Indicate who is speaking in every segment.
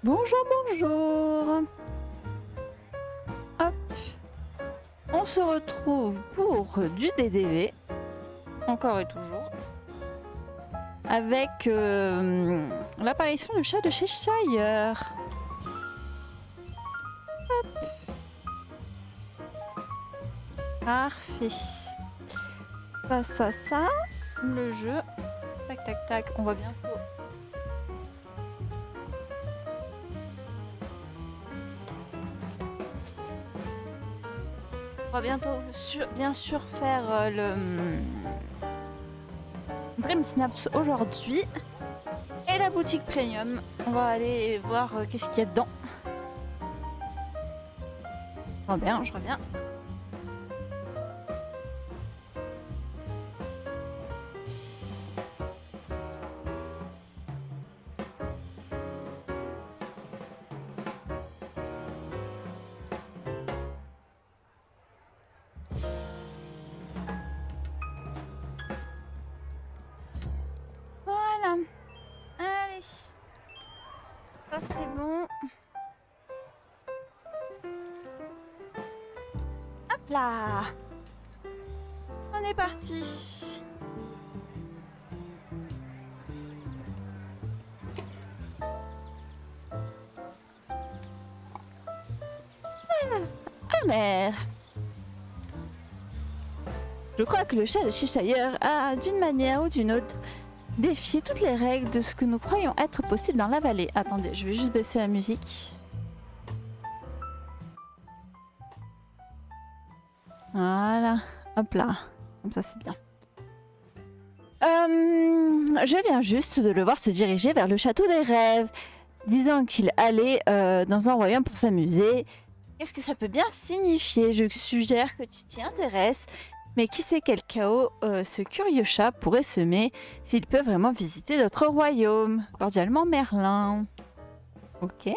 Speaker 1: Bonjour, bonjour. Hop. On se retrouve pour du DDV, encore et toujours, avec l'apparition du chat de Cheshire. Hop. Parfait. Face à ça, le jeu. Tac, tac, tac. On va bientôt. On va bientôt, bien sûr, faire le Dream Snaps aujourd'hui. Et la boutique Premium. On va aller voir qu'est-ce qu'il y a dedans. Je reviens, je reviens. Voilà. Allez. Ça c'est bon. Hop là. On est parti. Amer. Je crois que le chat de Cheshire a, d'une manière ou d'une autre, défié toutes les règles de ce que nous croyons être possible dans la vallée. Attendez, je vais juste baisser la musique. Voilà, hop là, comme ça c'est bien. Je viens juste de le voir se diriger vers le château des rêves, disant qu'il allait dans un royaume pour s'amuser. Qu'est-ce que ça peut bien signifier? Je suggère que tu t'y intéresses, mais qui sait quel chaos ce curieux chat pourrait semer s'il peut vraiment visiter d'autres royaumes. Cordialement Merlin. Ok.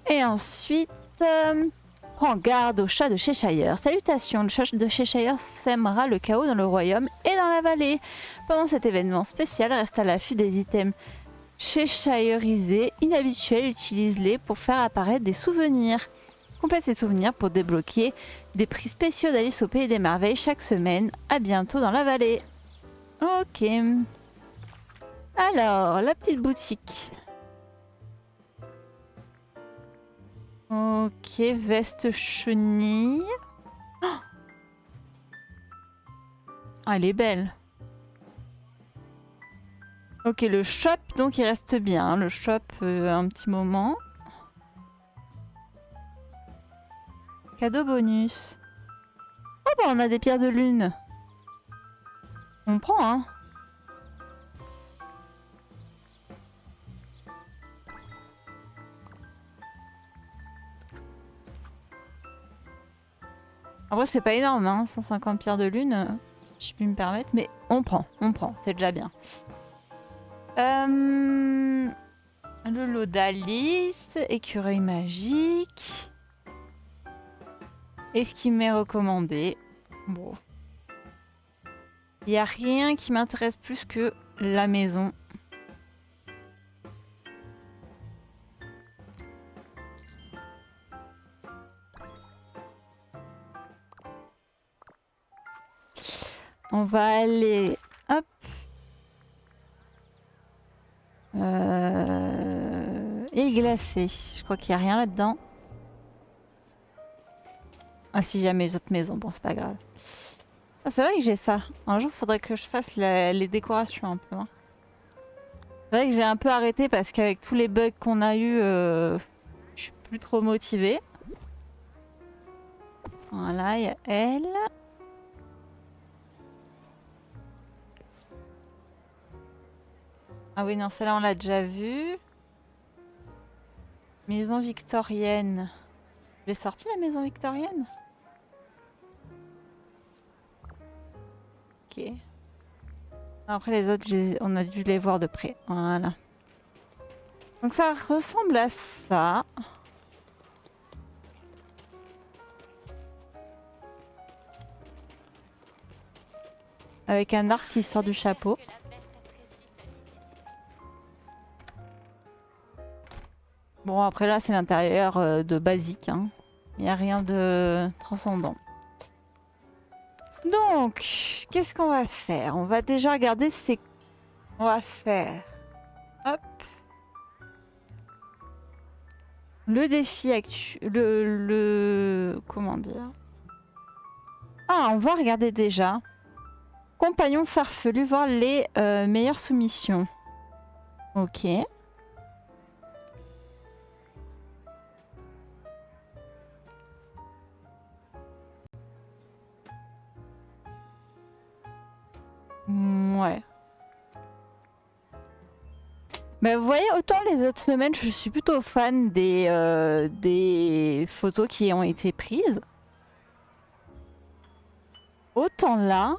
Speaker 1: Et ensuite... prends garde au chat de Cheshire. Salutations, le chat de Cheshire sèmera le chaos dans le royaume et dans la vallée. Pendant cet événement spécial, reste à l'affût des items Cheshireisés, inhabituels, utilise-les pour faire apparaître des souvenirs. Complète ces souvenirs pour débloquer des prix spéciaux d'Alice au Pays des Merveilles chaque semaine. À bientôt dans la vallée. Ok. Alors, la petite boutique. Ok, veste chenille. Oh, elle est belle. Ok, le shop, donc il reste bien. Le shop, un petit moment. Cadeau bonus. Oh bah on a des pierres de lune. On prend, hein. En vrai, c'est pas énorme, hein. 150 pierres de lune, si je puis me permettre. Mais on prend, c'est déjà bien. Le lot d'Alice, écureuil magique. Et ce qui m'est recommandé. Bon. Il n'y a rien qui m'intéresse plus que la maison. On va aller... Hop. Île glacée. Je crois qu'il n'y a rien là-dedans. Ah si, jamais les autres maisons. Bon, c'est pas grave. Ah, c'est vrai que j'ai ça. Un jour, il faudrait que je fasse les décorations un peu. Hein. C'est vrai que j'ai un peu arrêté parce qu'avec tous les bugs qu'on a eu, je suis plus trop motivée. Voilà, il y a elle. Ah oui, non, celle-là, on l'a déjà vue. Maison victorienne. Je l'ai sortie, la maison victorienne? Ok. Après, les autres, on a dû les voir de près. Voilà. Donc ça ressemble à ça. Avec un arc qui sort du chapeau. Bon, après là, c'est l'intérieur de basique. Hein. Il n'y a rien de transcendant. Donc, qu'est-ce qu'on va faire? On va déjà regarder ce qu'on va faire. Hop. Le défi actuel. Comment dire? Ah, on va regarder déjà. Compagnon farfelu, voir les meilleures soumissions. Ok. Ouais. Mais vous voyez, autant les autres semaines, je suis plutôt fan des photos qui ont été prises. Autant là,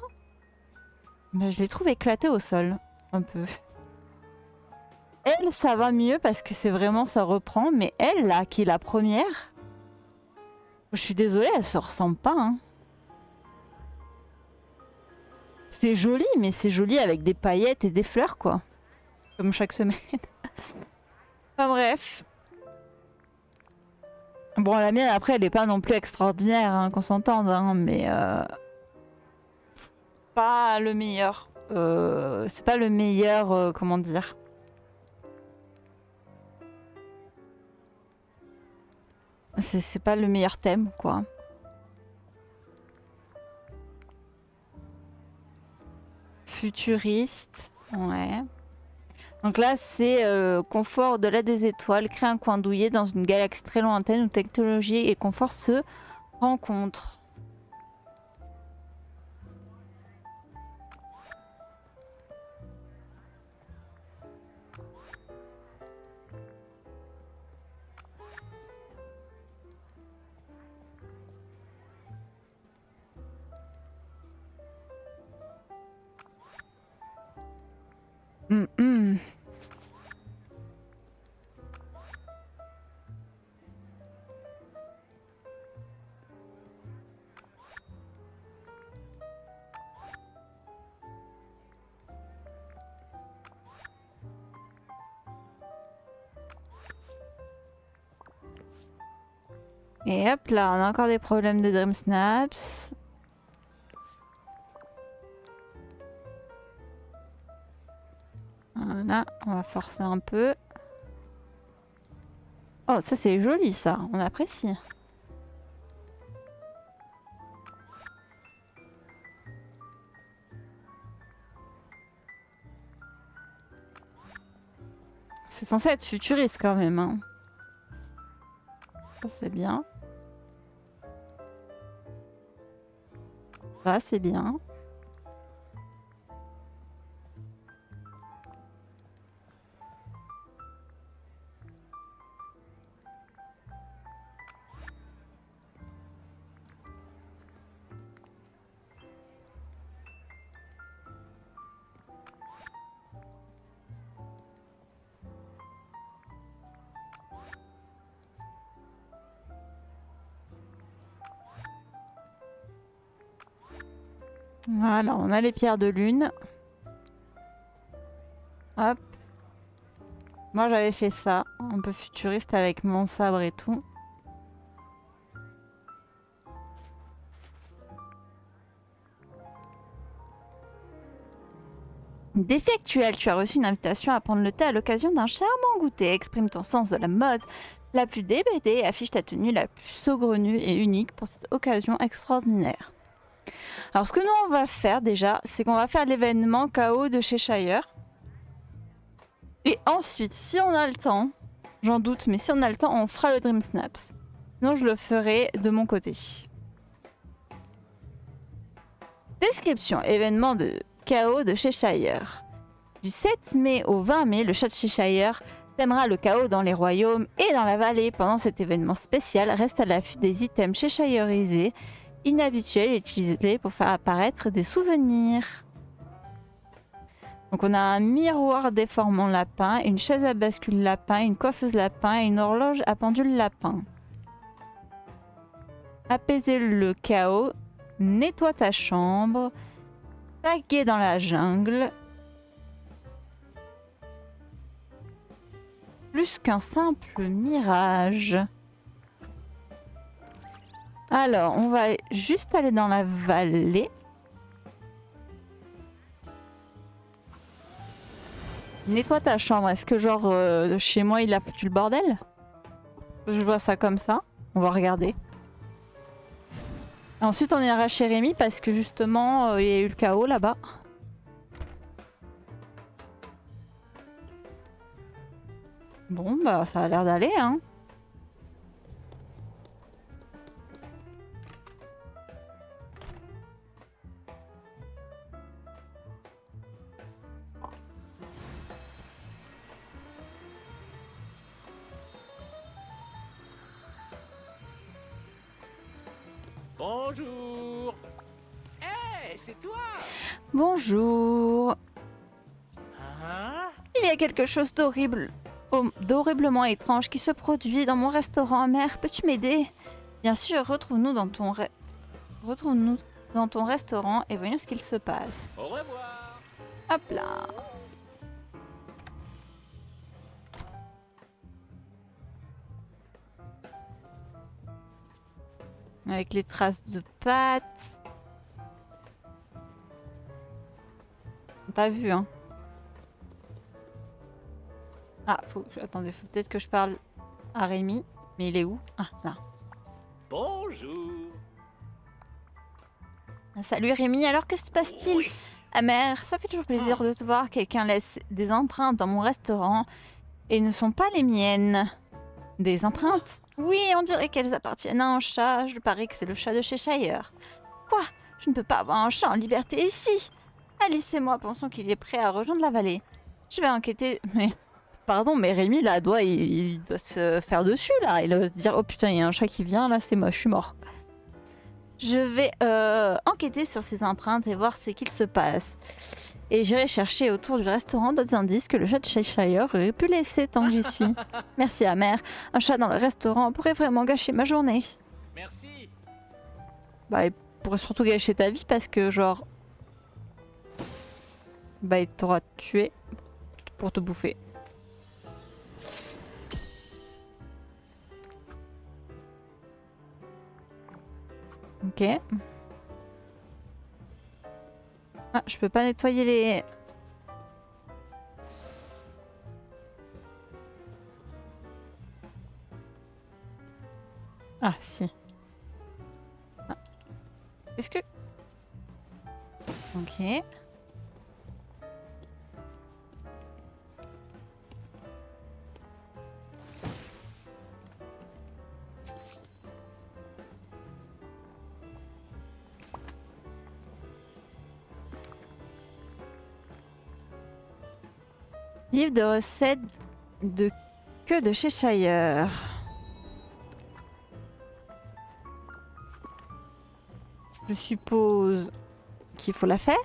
Speaker 1: ben, je les trouve éclatées au sol, un peu. Elle, ça va mieux parce que c'est vraiment, ça reprend. Mais elle, là, qui est la première, je suis désolée, elle se ressemble pas. Hein. C'est joli, mais c'est joli avec des paillettes et des fleurs, quoi. Comme chaque semaine. Enfin bref. Bon, la mienne, après, elle est pas non plus extraordinaire, hein, qu'on s'entende, hein, mais pas le meilleur. C'est pas le meilleur, comment dire. C'est pas le meilleur thème, quoi. Futuriste, ouais. Donc là, c'est confort au-delà des étoiles, créer un coin douillet dans une galaxie très lointaine où technologie et confort se rencontrent. Et hop là, on a encore des problèmes de Dream Snaps. Voilà, on va forcer un peu. Oh, ça c'est joli ça, on apprécie. C'est censé être futuriste quand même. Hein. Ça c'est bien. Ça c'est bien. Voilà, on a les pierres de lune. Hop. Moi j'avais fait ça, un peu futuriste avec mon sabre et tout. Défi actuel, tu as reçu une invitation à prendre le thé à l'occasion d'un charmant goûter. Exprime ton sens de la mode la plus débridée et affiche ta tenue la plus saugrenue et unique pour cette occasion extraordinaire. Alors ce que nous on va faire déjà, c'est qu'on va faire l'événement KO de Cheshire. Et ensuite, si on a le temps, j'en doute, mais si on a le temps, on fera le Dream Snaps. Sinon je le ferai de mon côté. Description, événement de chaos de Cheshire. Du 7 mai au 20 mai, le chat de Cheshire sèmera le chaos dans les royaumes et dans la vallée. Pendant cet événement spécial, reste à l'affût des items cheshireisés, inhabituels et utilisés pour faire apparaître des souvenirs. Donc on a un miroir déformant lapin, une chaise à bascule lapin, une coiffeuse lapin et une horloge à pendule lapin. Apaiser le chaos, nettoie ta chambre, taguer dans la jungle. Plus qu'un simple mirage. Alors, on va juste aller dans la vallée. Nettoie ta chambre. Est-ce que genre chez moi il a foutu le bordel? Je vois ça comme ça. On va regarder. Ensuite on ira chez Rémi parce que justement il y a eu le chaos là-bas. Bon bah ça a l'air d'aller hein.
Speaker 2: Bonjour. Hey, c'est toi.
Speaker 1: Bonjour.
Speaker 2: Hein?
Speaker 1: Il y a quelque chose d'horriblement étrange qui se produit dans mon restaurant. Mère, peux-tu m'aider? Bien sûr, retrouve-nous dans ton restaurant et voyons ce qu'il se passe.
Speaker 2: Au revoir.
Speaker 1: Hop là. Avec les traces de pattes. T'as vu, hein? Ah, attendez, faut peut-être que je parle à Rémi. Mais il est où? Ah, là.
Speaker 2: Bonjour.
Speaker 1: Salut Rémi, alors que se passe-t-il?
Speaker 2: Oui.
Speaker 1: Ah mère, ça fait toujours plaisir de te voir. Quelqu'un laisse des empreintes dans mon restaurant et ne sont pas les miennes. Des empreintes? Oui, on dirait qu'elles appartiennent à un chat. Je parie que c'est le chat de Cheshire. Quoi? Je ne peux pas avoir un chat en liberté ici. Alice et moi pensons qu'il est prêt à rejoindre la vallée. Je vais enquêter, mais... Pardon, mais Rémi, là, il doit se faire dessus, là. Il doit se dire, oh putain, il y a un chat qui vient, là, c'est moi, je suis mort. Je vais enquêter sur ces empreintes et voir ce qu'il se passe. Et j'irai chercher autour du restaurant d'autres indices que le chat de Cheshire aurait pu laisser tant que j'y suis. Merci à mère. Un chat dans le restaurant pourrait vraiment gâcher ma journée.
Speaker 2: Merci.
Speaker 1: Bah, il pourrait surtout gâcher ta vie parce que, genre... Bah, il t'aura tué pour te bouffer. Ok. Ah, je peux pas nettoyer les... Ah, si. Ah. Est-ce que... Ok. Livre de recettes de queue de Cheshire. Je suppose qu'il faut la faire.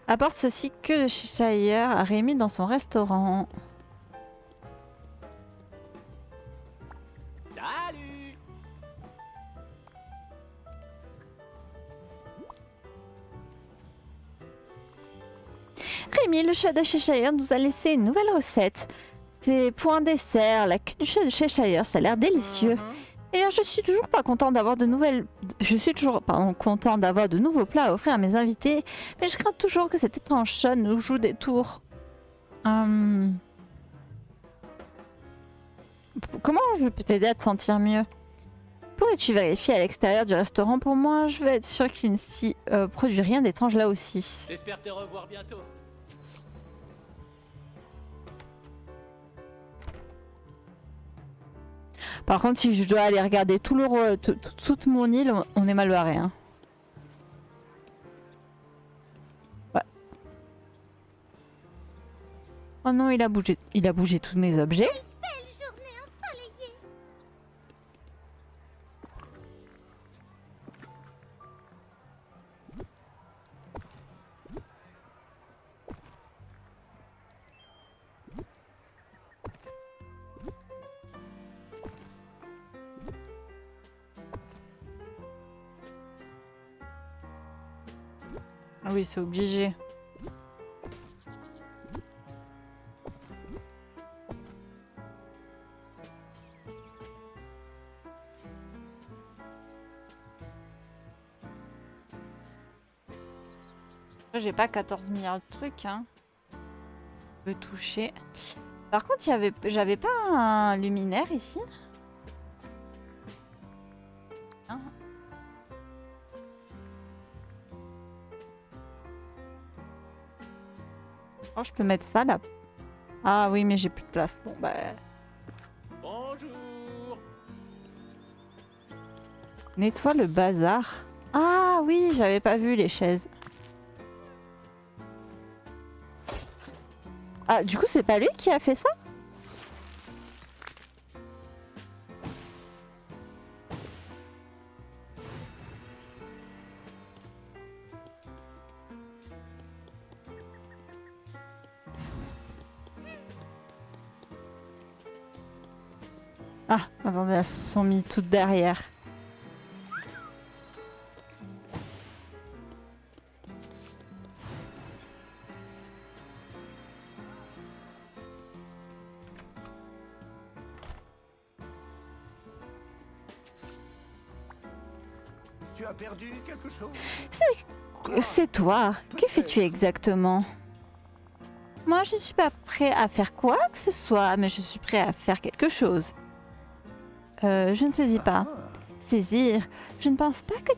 Speaker 1: Apporte ceci queue de Cheshire à Rémi dans son restaurant.
Speaker 2: Salut.
Speaker 1: Rémi, le chat de Cheshire, nous a laissé une nouvelle recette. C'est pour un dessert, la queue du chat de Cheshire, ça a l'air délicieux. D'ailleurs, je suis toujours pas content d'avoir de nouvelles... Je suis toujours content d'avoir de nouveaux plats à offrir à mes invités, mais je crains toujours que cet étrange chat nous joue des tours. Comment je peux t'aider à te sentir mieux? Pourrais-tu vérifier à l'extérieur du restaurant pour moi? Je veux être sûr qu'il ne s'y produit rien d'étrange là aussi.
Speaker 2: J'espère te revoir bientôt.
Speaker 1: Par contre, si je dois aller regarder tout toute mon île, on est mal barré. Hein. Ouais. Oh non, il a bougé tous mes objets.
Speaker 3: Belle journée ensoleillée.
Speaker 1: Ah oui, c'est obligé. J'ai pas 14 milliards de trucs, hein. Je peux toucher. Par contre, j'avais pas un luminaire ici. Hein. Oh, je peux mettre ça là. Ah oui, mais j'ai plus de place. Bon, bah.
Speaker 2: Bonjour.
Speaker 1: Nettoie le bazar. Ah oui, j'avais pas vu les chaises. Ah, du coup, c'est pas lui qui a fait ça? Ah, attendez, elles se sont mis toutes derrière.
Speaker 4: Tu as perdu quelque chose?
Speaker 1: C'est toi. Que fais-tu exactement? Moi, je suis pas prêt à faire quoi que ce soit, mais je suis prêt à faire quelque chose. Je ne saisis pas. Saisir. Je ne pense pas que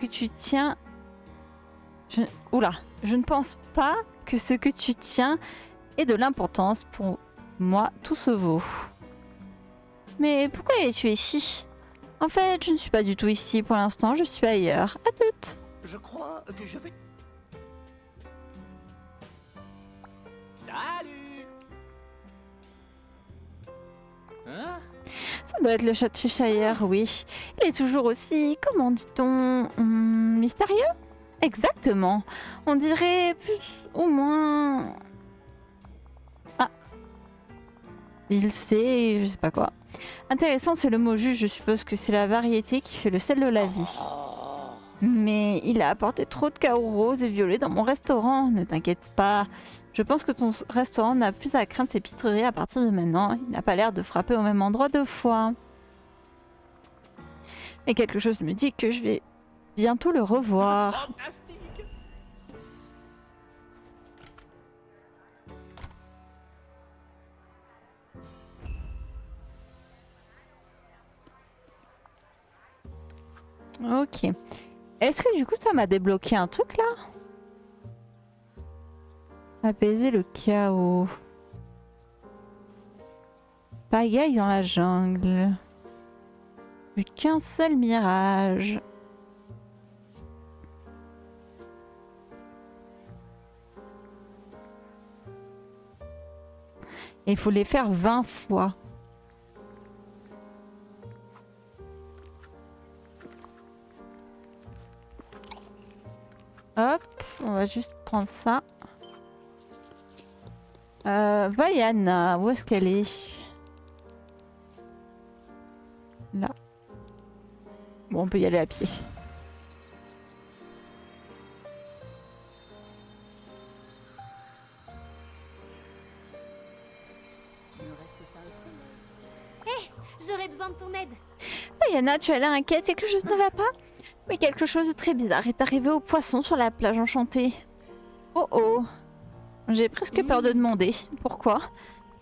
Speaker 1: tu tiens... Oula. Je ne pense pas que ce que tu tiens ait de l'importance. Pour moi, tout se vaut. Mais pourquoi es-tu ici? En fait, je ne suis pas du tout ici pour l'instant, je suis ailleurs. À toutes.
Speaker 4: Je crois que je vais...
Speaker 2: Salut. Hein?
Speaker 1: Ça doit être le chat de Cheshire, oui. Il est toujours aussi, comment dit-on, mystérieux? Exactement. On dirait plus ou moins... Ah. Il sait, je sais pas quoi. Intéressant, c'est le mot juste, je suppose que c'est la variété qui fait le sel de la vie. Mais il a apporté trop de chaos rose et violet dans mon restaurant, ne t'inquiète pas. Je pense que ton restaurant n'a plus à craindre ses pitreries à partir de maintenant. Il n'a pas l'air de frapper au même endroit deux fois. Mais quelque chose me dit que je vais bientôt le revoir.
Speaker 2: Fantastique.
Speaker 1: Ok. Est-ce que du coup ça m'a débloqué un truc là? Apaiser le chaos. Pagaille dans la jungle. Plus qu'un seul mirage. Et il faut les faire 20 fois. Hop, on va juste prendre ça. Vaiana, où est-ce qu'elle est? Là. Bon, on peut y aller à pied.
Speaker 3: J'aurais besoin de ton aide.
Speaker 1: Vaiana, tu as l'air inquiète, quelque chose ne va pas? Mais quelque chose de très bizarre est arrivé aux poissons sur la plage enchantée. Oh oh. J'ai presque peur de demander. Pourquoi?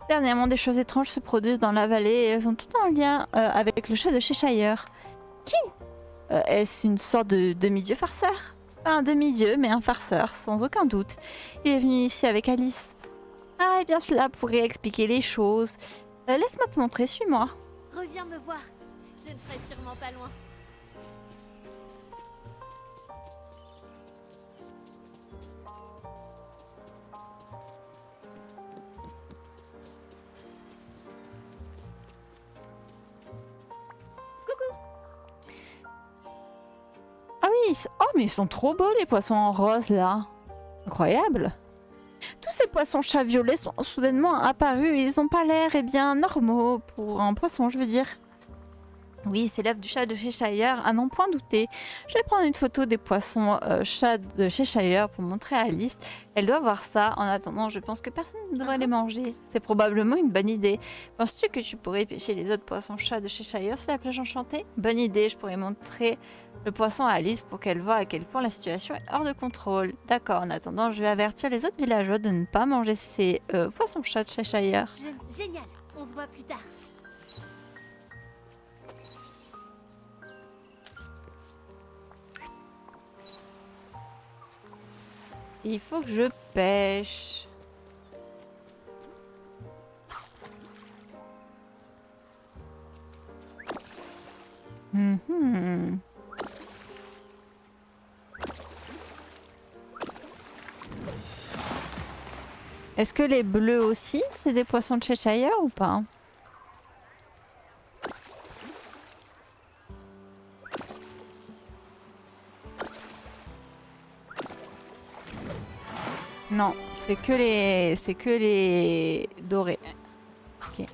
Speaker 1: Dernièrement, des choses étranges se produisent dans la vallée et elles ont tout un lien avec le chat de Cheshire. Qui? Est-ce une sorte de demi-dieu farceur? Pas un demi-dieu, mais un farceur, sans aucun doute. Il est venu ici avec Alice. Ah, eh bien cela pourrait expliquer les choses. Laisse-moi te montrer, suis-moi.
Speaker 3: Reviens me voir. Je ne serai sûrement pas loin.
Speaker 1: Ah oui, oh mais ils sont trop beaux les poissons en rose là. Incroyable. Tous ces poissons chats violets sont soudainement apparus et ils n'ont pas l'air bien normaux pour un poisson, je veux dire. Oui, c'est l'œuvre du chat de Cheshire, à n'en point douter. Je vais prendre une photo des poissons chats de Cheshire pour montrer à Alice. Elle doit voir ça. En attendant, je pense que personne ne devrait les manger. C'est probablement une bonne idée. Penses-tu que tu pourrais pêcher les autres poissons chats de Cheshire sur la plage enchantée? Bonne idée, je pourrais montrer le poisson à Alice pour qu'elle voie à quel point la situation est hors de contrôle. D'accord, en attendant, je vais avertir les autres villageois de ne pas manger ces poissons chats de Cheshire.
Speaker 3: Génial. On se voit plus tard.
Speaker 1: Il faut que je pêche. Mhm. Est-ce que les bleus aussi, c'est des poissons de Cheshire ou pas? Non, c'est que les dorés. Ok.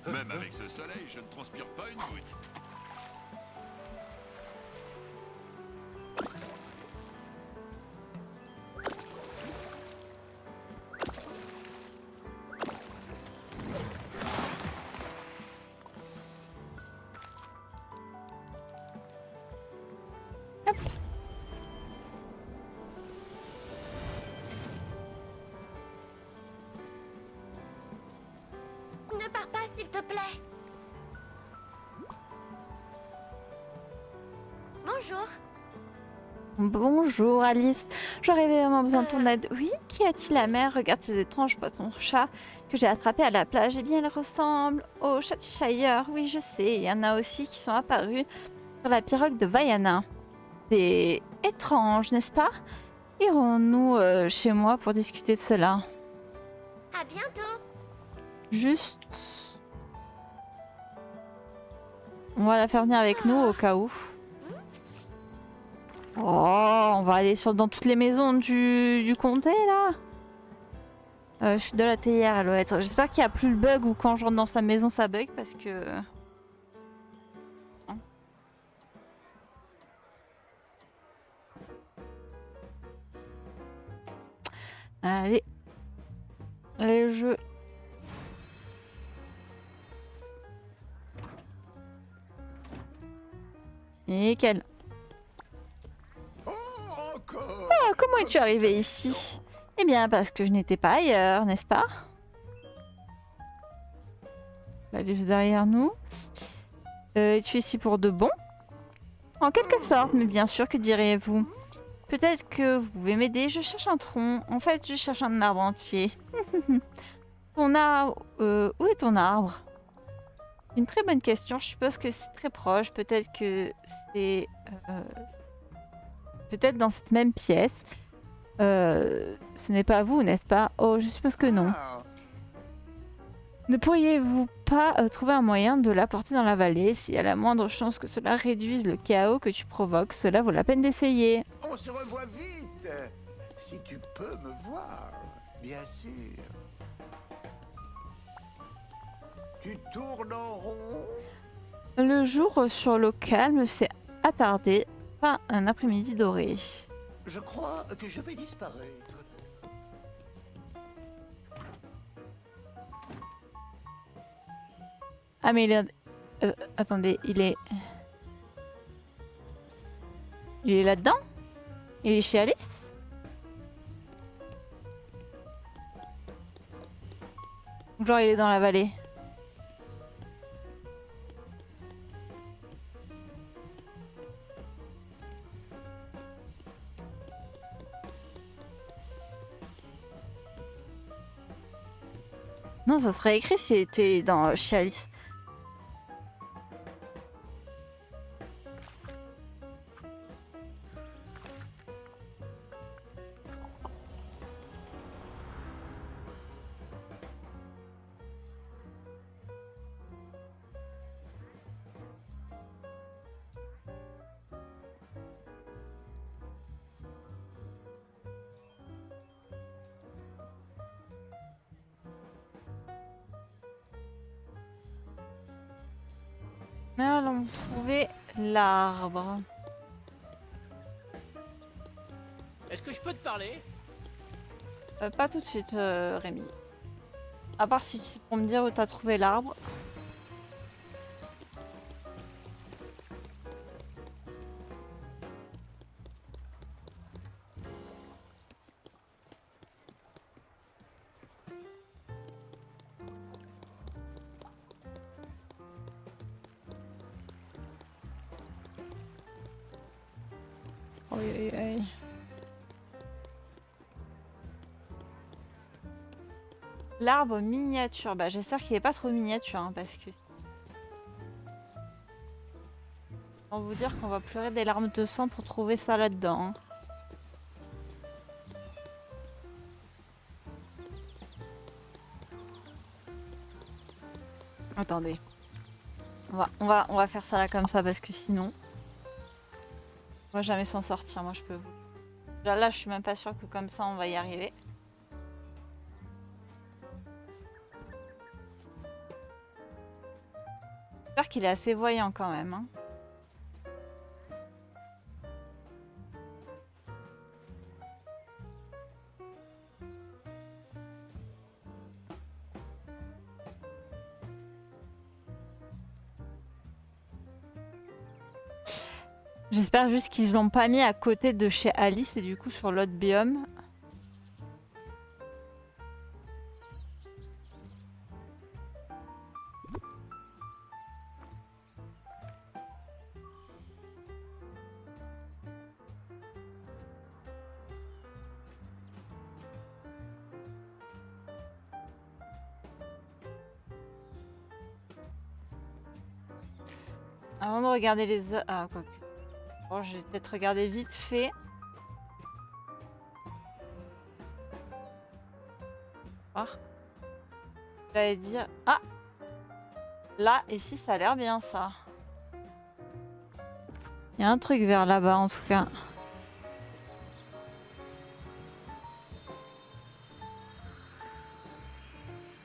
Speaker 5: Même avec ce soleil, je ne transpire pas une goutte.
Speaker 3: Ne pars pas, s'il te plaît. Bonjour.
Speaker 1: Bonjour Alice, j'aurais vraiment besoin de ton aide. Oui, qu'y a-t-il à mer? Regarde ces étranges poissons-chats que j'ai attrapés à la plage. Eh bien, ils ressemblent aux chats de Cheshire. Oui, je sais, il y en a aussi qui sont apparus sur la pirogue de Vaiana. C'est étrange, n'est-ce pas? Irons-nous chez moi pour discuter de cela?
Speaker 3: À bientôt.
Speaker 1: Juste... On va la faire venir avec nous au cas où. Oh, on va aller dans toutes les maisons du comté là. Je suis de la théière, elle doit être. J'espère qu'il n'y a plus le bug ou quand je rentre dans sa maison ça bug parce que... Hein. Allez. Les jeux. Nickel.
Speaker 4: Oh, encore.
Speaker 1: Ah, comment es-tu arrivé ici? Eh bien, parce que je n'étais pas ailleurs, n'est-ce pas? Elle est juste derrière nous. Tu es ici pour de bon? En quelque sorte, mais bien sûr, que diriez-vous? Peut-être que vous pouvez m'aider, je cherche un tronc. En fait, je cherche un arbre entier. Ton arbre... où est ton arbre? Une très bonne question, je suppose que c'est très proche. Peut-être que c'est... peut-être dans cette même pièce. Ce n'est pas vous, n'est-ce pas? Oh, je suppose que non.
Speaker 4: Ah,
Speaker 1: Ne pourriez-vous pas trouver un moyen de l'apporter dans la vallée? S'il y a la moindre chance que cela réduise le chaos que tu provoques, cela vaut la peine d'essayer.
Speaker 4: on se revoit vite. Si tu peux me voir, bien sûr. Tu tournes en rond.
Speaker 1: Le jour sur l'eau calme s'est attardé, pas un après-midi doré.
Speaker 4: Je crois que je vais disparaître.
Speaker 1: Ah mais il est... attendez, il est... Il est là-dedans? Il est chez Alice? Ou genre il est dans la vallée? Non, ça serait écrit s'il était chez Alice. Allons trouver l'arbre.
Speaker 2: Est-ce que je peux te parler?
Speaker 1: Pas tout de suite, Rémi. À part si c'est pour me dire où t'as trouvé l'arbre. Aïe. L'arbre miniature. Bah j'espère qu'il est pas trop miniature hein, parce que... On va vous dire qu'on va pleurer des larmes de sang pour trouver ça là-dedans. Hein. Attendez. On va faire ça là comme ça parce que sinon... On va jamais s'en sortir, moi je peux vous... Là je suis même pas sûre que comme ça on va y arriver. J'espère qu'il est assez voyant quand même. Hein. J'espère juste qu'ils l'ont pas mis à côté de chez Alice et du coup sur l'autre biome. Avant de regarder les... Ah, quoi que... Bon, je vais peut-être regarder vite fait. Voir. J'allais dire... Ah! Là, ici, ça a l'air bien, ça. Il y a un truc vers là-bas, en tout cas.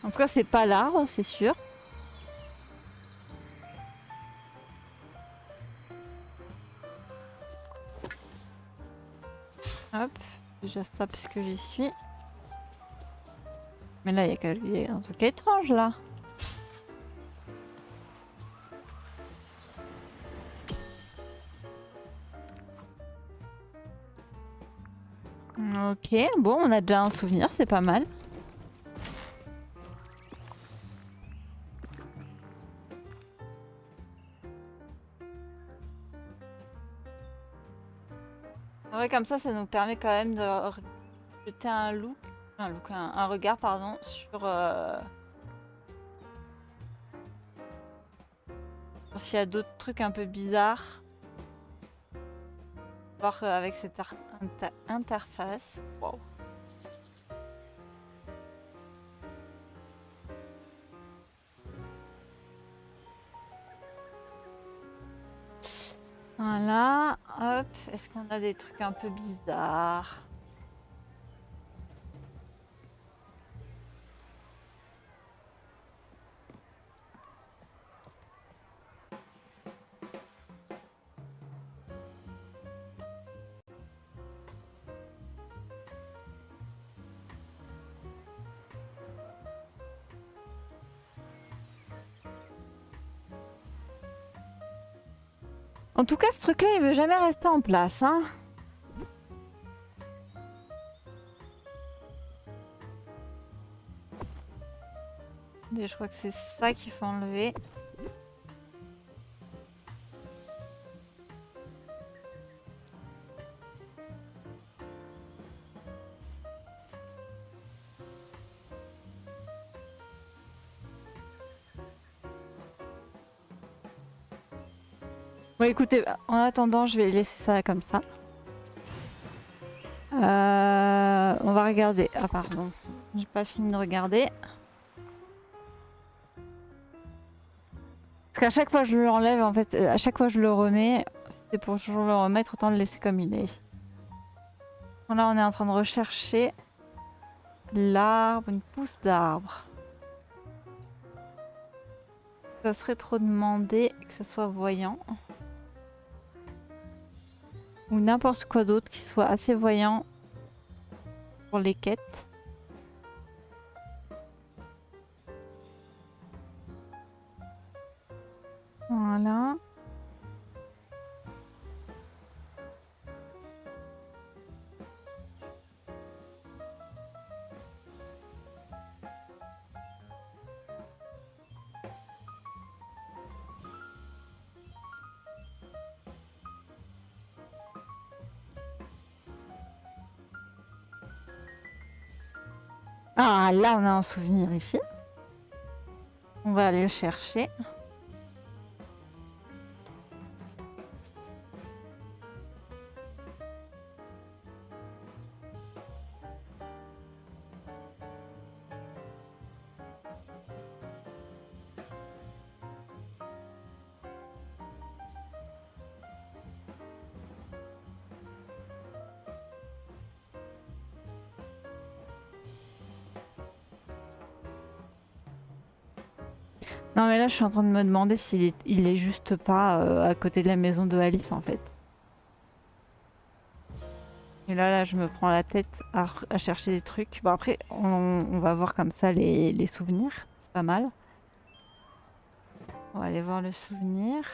Speaker 1: En tout cas, c'est pas l'arbre, c'est sûr. Hop, déjà ça parce que j'y suis. Mais là, il y a un truc étrange, là. Ok, bon, on a déjà un souvenir, c'est pas mal. Ouais, comme ça nous permet quand même de jeter un regard pardon, sur s'il y a d'autres trucs un peu bizarres. Voir avec cette interface. Wow. Voilà, hop, est-ce qu'on a des trucs un peu bizarres? En tout cas, ce truc-là, il veut jamais rester en place, hein. Et je crois que c'est ça qu'il faut enlever. Bon, écoutez, en attendant, je vais laisser ça comme ça. On va regarder. Ah, pardon. J'ai pas fini de regarder. Parce qu'à chaque fois que je l'enlève, en fait, à chaque fois que je le remets, c'est pour toujours le remettre, autant le laisser comme il est. Bon, là, on est en train de rechercher l'arbre, une pousse d'arbre. Ça serait trop demandé que ce soit voyant. Ou n'importe quoi d'autre qui soit assez voyant pour les quêtes. Voilà. Ah, là, on a un souvenir ici. On va aller le chercher. Non mais là je suis en train de me demander il est juste pas à côté de la maison de Alice en fait. Et là je me prends la tête à chercher des trucs. Bon après on va voir comme ça les souvenirs, c'est pas mal. On va aller voir le souvenir.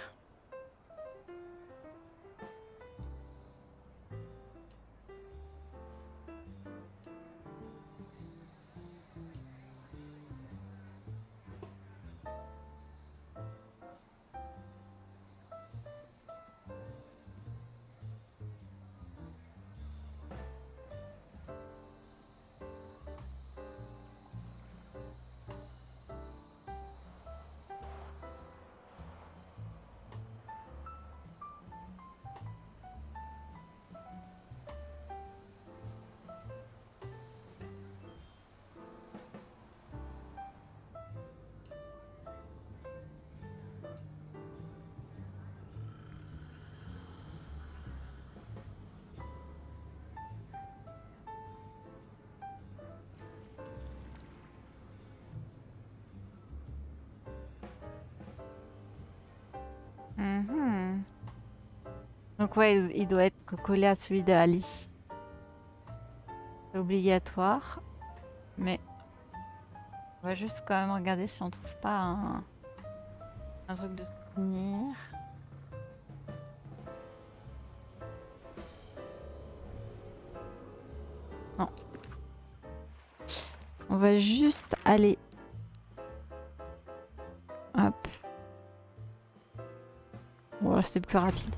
Speaker 1: Mhm. Donc ouais, il doit être collé à celui de Alice. C'est obligatoire. Mais on va juste quand même regarder si on trouve pas un truc de souvenir. Non. On va juste aller. Hop. Bon, là, c'était plus rapide.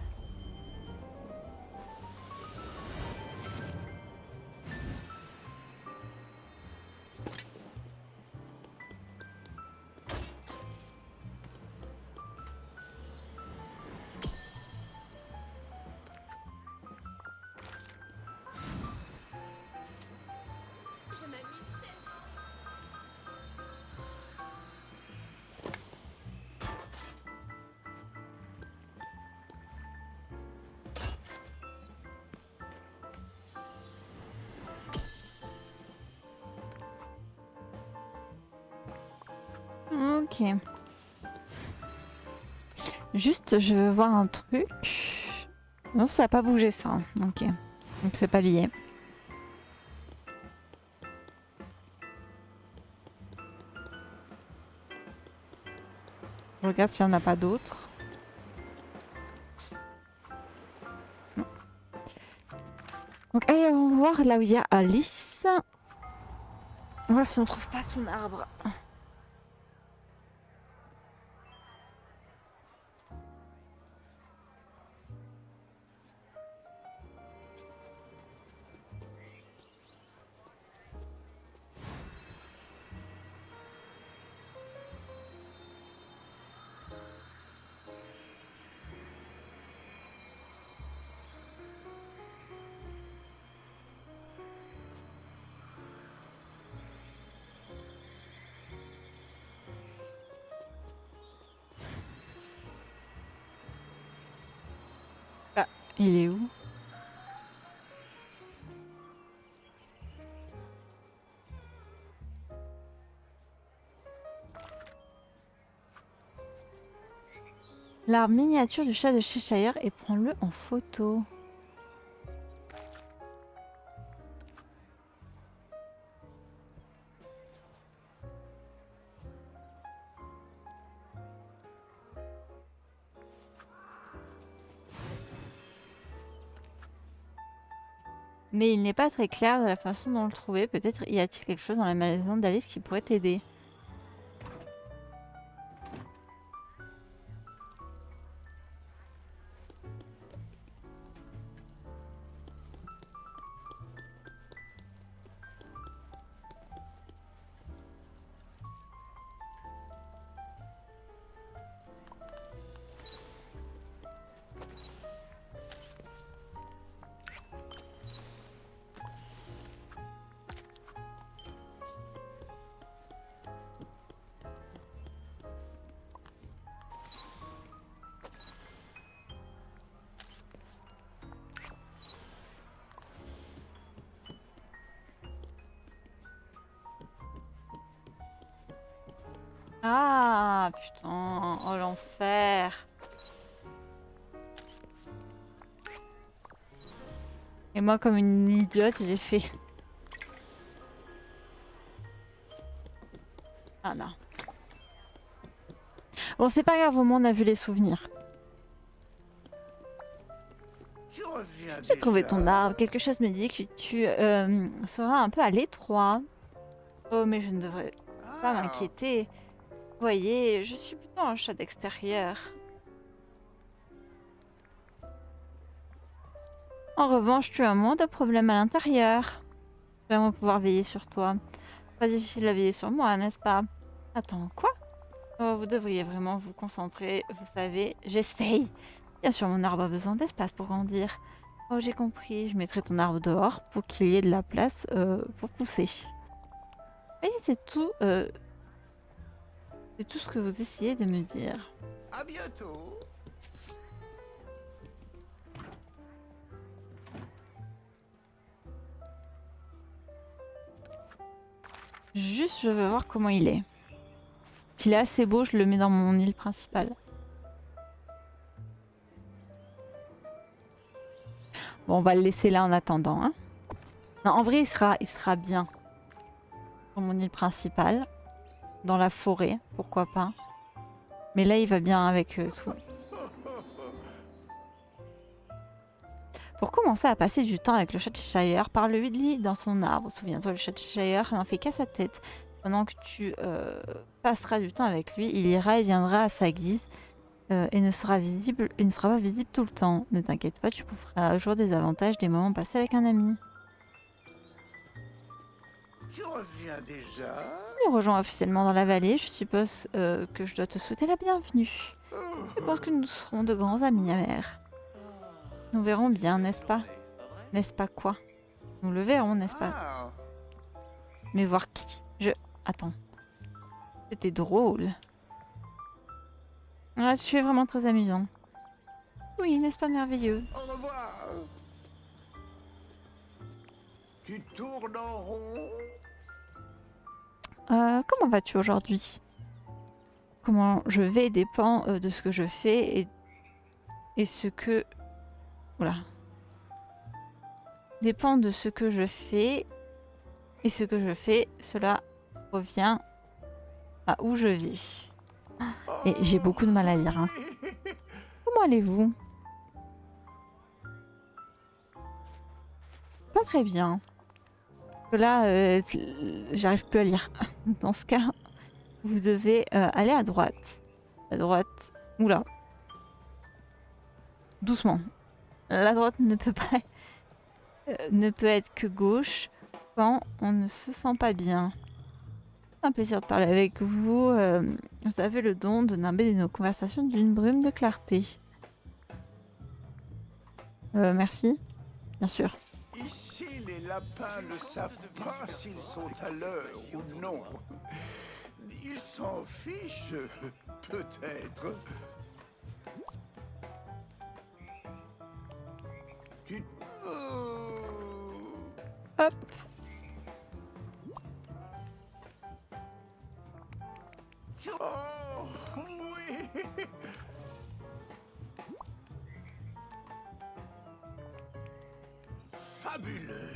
Speaker 3: Je m'amuse tellement.
Speaker 1: Ok. Juste, je veux voir un truc. Non, ça n'a pas bougé ça. Ok. Donc c'est pas lié. Je regarde s'il n'y en a pas d'autres. Donc allez, on va voir là où il y a Alice. On va voir si on trouve pas son arbre. Ah, il est où? L'arbre miniature du chat de Cheshire et prends-le en photo. Mais il n'est pas très clair de la façon dont le trouver. Peut-être y a-t-il quelque chose dans la maison d'Alice qui pourrait t'aider. Ah putain, oh l'enfer. Et moi comme une idiote j'ai fait... Ah non. Bon c'est pas grave, au moins on a vu les souvenirs.
Speaker 4: Tu reviens
Speaker 1: J'ai trouvé
Speaker 4: déjà.
Speaker 1: ton arbre, quelque chose me dit que tu seras un peu à l'étroit. Oh mais je ne devrais pas
Speaker 4: Ah,
Speaker 1: m'inquiéter. Voyez, je suis plutôt un chat d'extérieur. En revanche, tu as moins de problèmes à l'intérieur. Je vais vraiment pouvoir veiller sur toi. Pas difficile à veiller sur moi, n'est-ce pas? Attends, quoi? Oh, vous devriez vraiment vous concentrer. Vous savez, j'essaye. Bien sûr, mon arbre a besoin d'espace pour grandir. Oh, j'ai compris. Je mettrai ton arbre dehors pour qu'il y ait de la place pour pousser. Et c'est tout. C'est tout ce que vous essayez de me dire.
Speaker 4: à bientôt.
Speaker 1: Juste, je veux voir comment il est. S'il est assez beau, je le mets dans mon île principale. Bon, on va le laisser là en attendant. Hein. Non, en vrai, il sera bien. Sur mon île principale. Dans la forêt, pourquoi pas. Mais là, il va bien avec tout. Pour commencer à passer du temps avec le chat de Cheshire, parle-lui dans son arbre. Souviens-toi, le chat de Cheshire n'en fait qu'à sa tête. Pendant que tu passeras du temps avec lui, il ira et viendra à sa guise et ne sera pas visible tout le temps. Ne t'inquiète pas, tu feras jour des avantages des moments passés avec un ami.
Speaker 4: Tu reviens déjà.
Speaker 1: Tu nous rejoins officiellement dans la vallée. Je suppose que je dois te souhaiter la bienvenue. Je pense que nous serons de grands amis amers. Nous verrons bien, n'est-ce pas? N'est-ce pas quoi? Nous le verrons, n'est-ce pas?
Speaker 4: Ah,
Speaker 1: Mais voir qui? Attends. C'était drôle. Ah, tu es vraiment très amusant. Oui, n'est-ce pas merveilleux?
Speaker 4: au revoir. Tu tournes en rond.
Speaker 1: Comment vas-tu aujourd'hui? Comment je vais dépend de ce que je fais et ce que... Voilà. Dépend de ce que je fais et ce que je fais, cela revient à où je vis. Et j'ai beaucoup de mal à lire. Hein. Comment allez-vous? pas très bien. Là, j'arrive plus à lire. Dans ce cas, vous devez aller à droite. À droite. Oula. Doucement. La droite ne peut pas ne peut être que gauche quand on ne se sent pas bien. C'est un plaisir de parler avec vous. Vous avez le don de nimber nos conversations d'une brume de clarté. Merci. Bien sûr.
Speaker 4: Ici, les lapins ne savent pas s'ils sont à l'heure ou non. Ils s'en fichent, peut-être. Tu...
Speaker 1: Hop.
Speaker 4: Oh, oui. Fabuleux.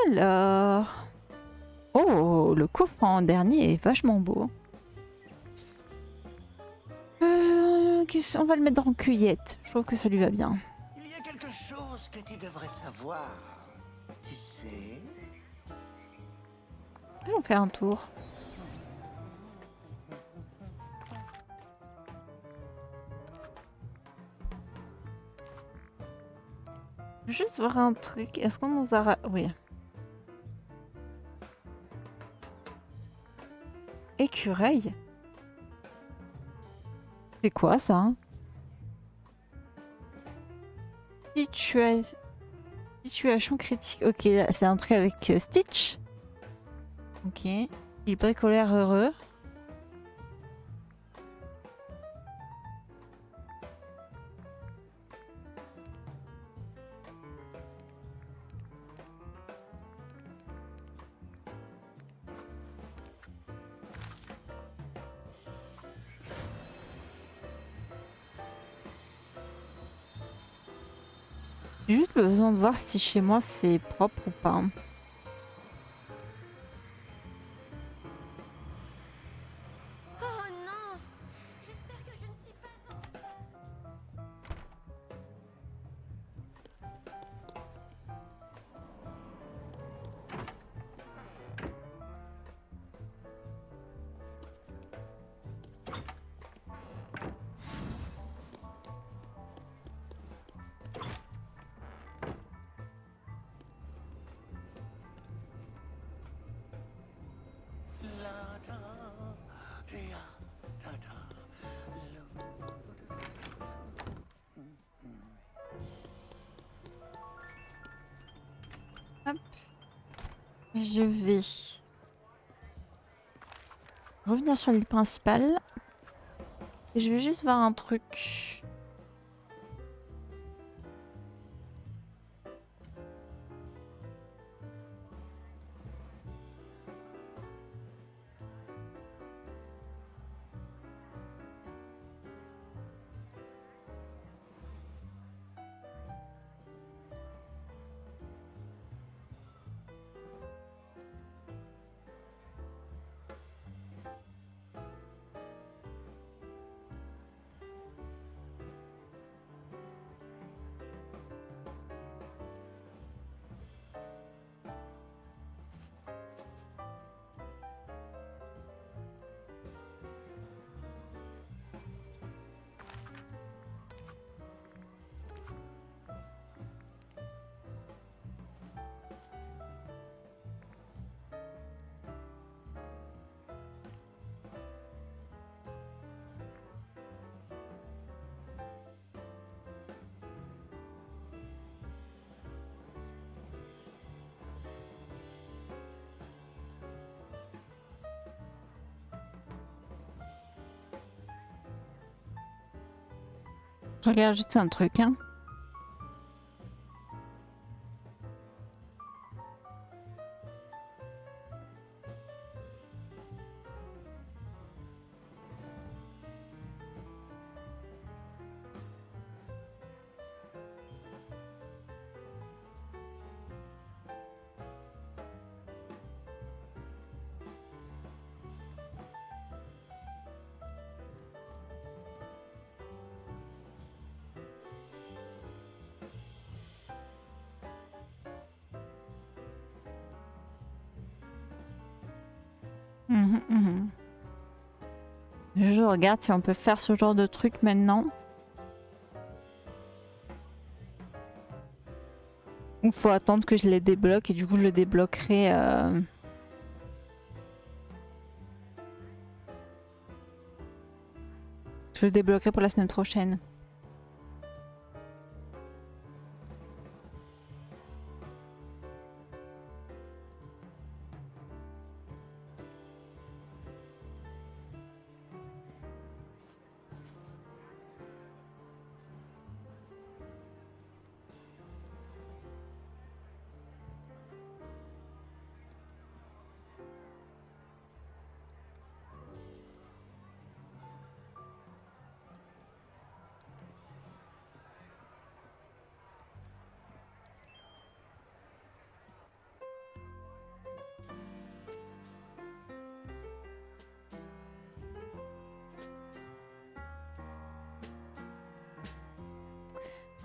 Speaker 1: Alors... Oh, le coffre en dernier est vachement beau. On va le mettre dans cueillette. Je trouve que ça lui va bien.
Speaker 4: Il y a quelque chose que tu devrais savoir. Tu sais...
Speaker 1: Allons faire un tour. Je veux juste voir un truc. Est-ce qu'on nous a... Oui. Écureuil. C'est quoi ça hein? Situation critique. Ok, c'est un truc avec Stitch. Ok. Il bricolaire heureux. J'ai juste besoin de voir si chez moi c'est propre ou pas.
Speaker 3: Oh non! J'espère que je ne suis pas en...
Speaker 1: Hop. Je vais revenir sur l'île principale. Et je vais juste voir un truc. Je regarde juste un truc, hein. Mhm. Je regarde si on peut faire ce genre de truc maintenant. Ou faut attendre que je les débloque et du coup je le débloquerai. Je le débloquerai pour la semaine prochaine.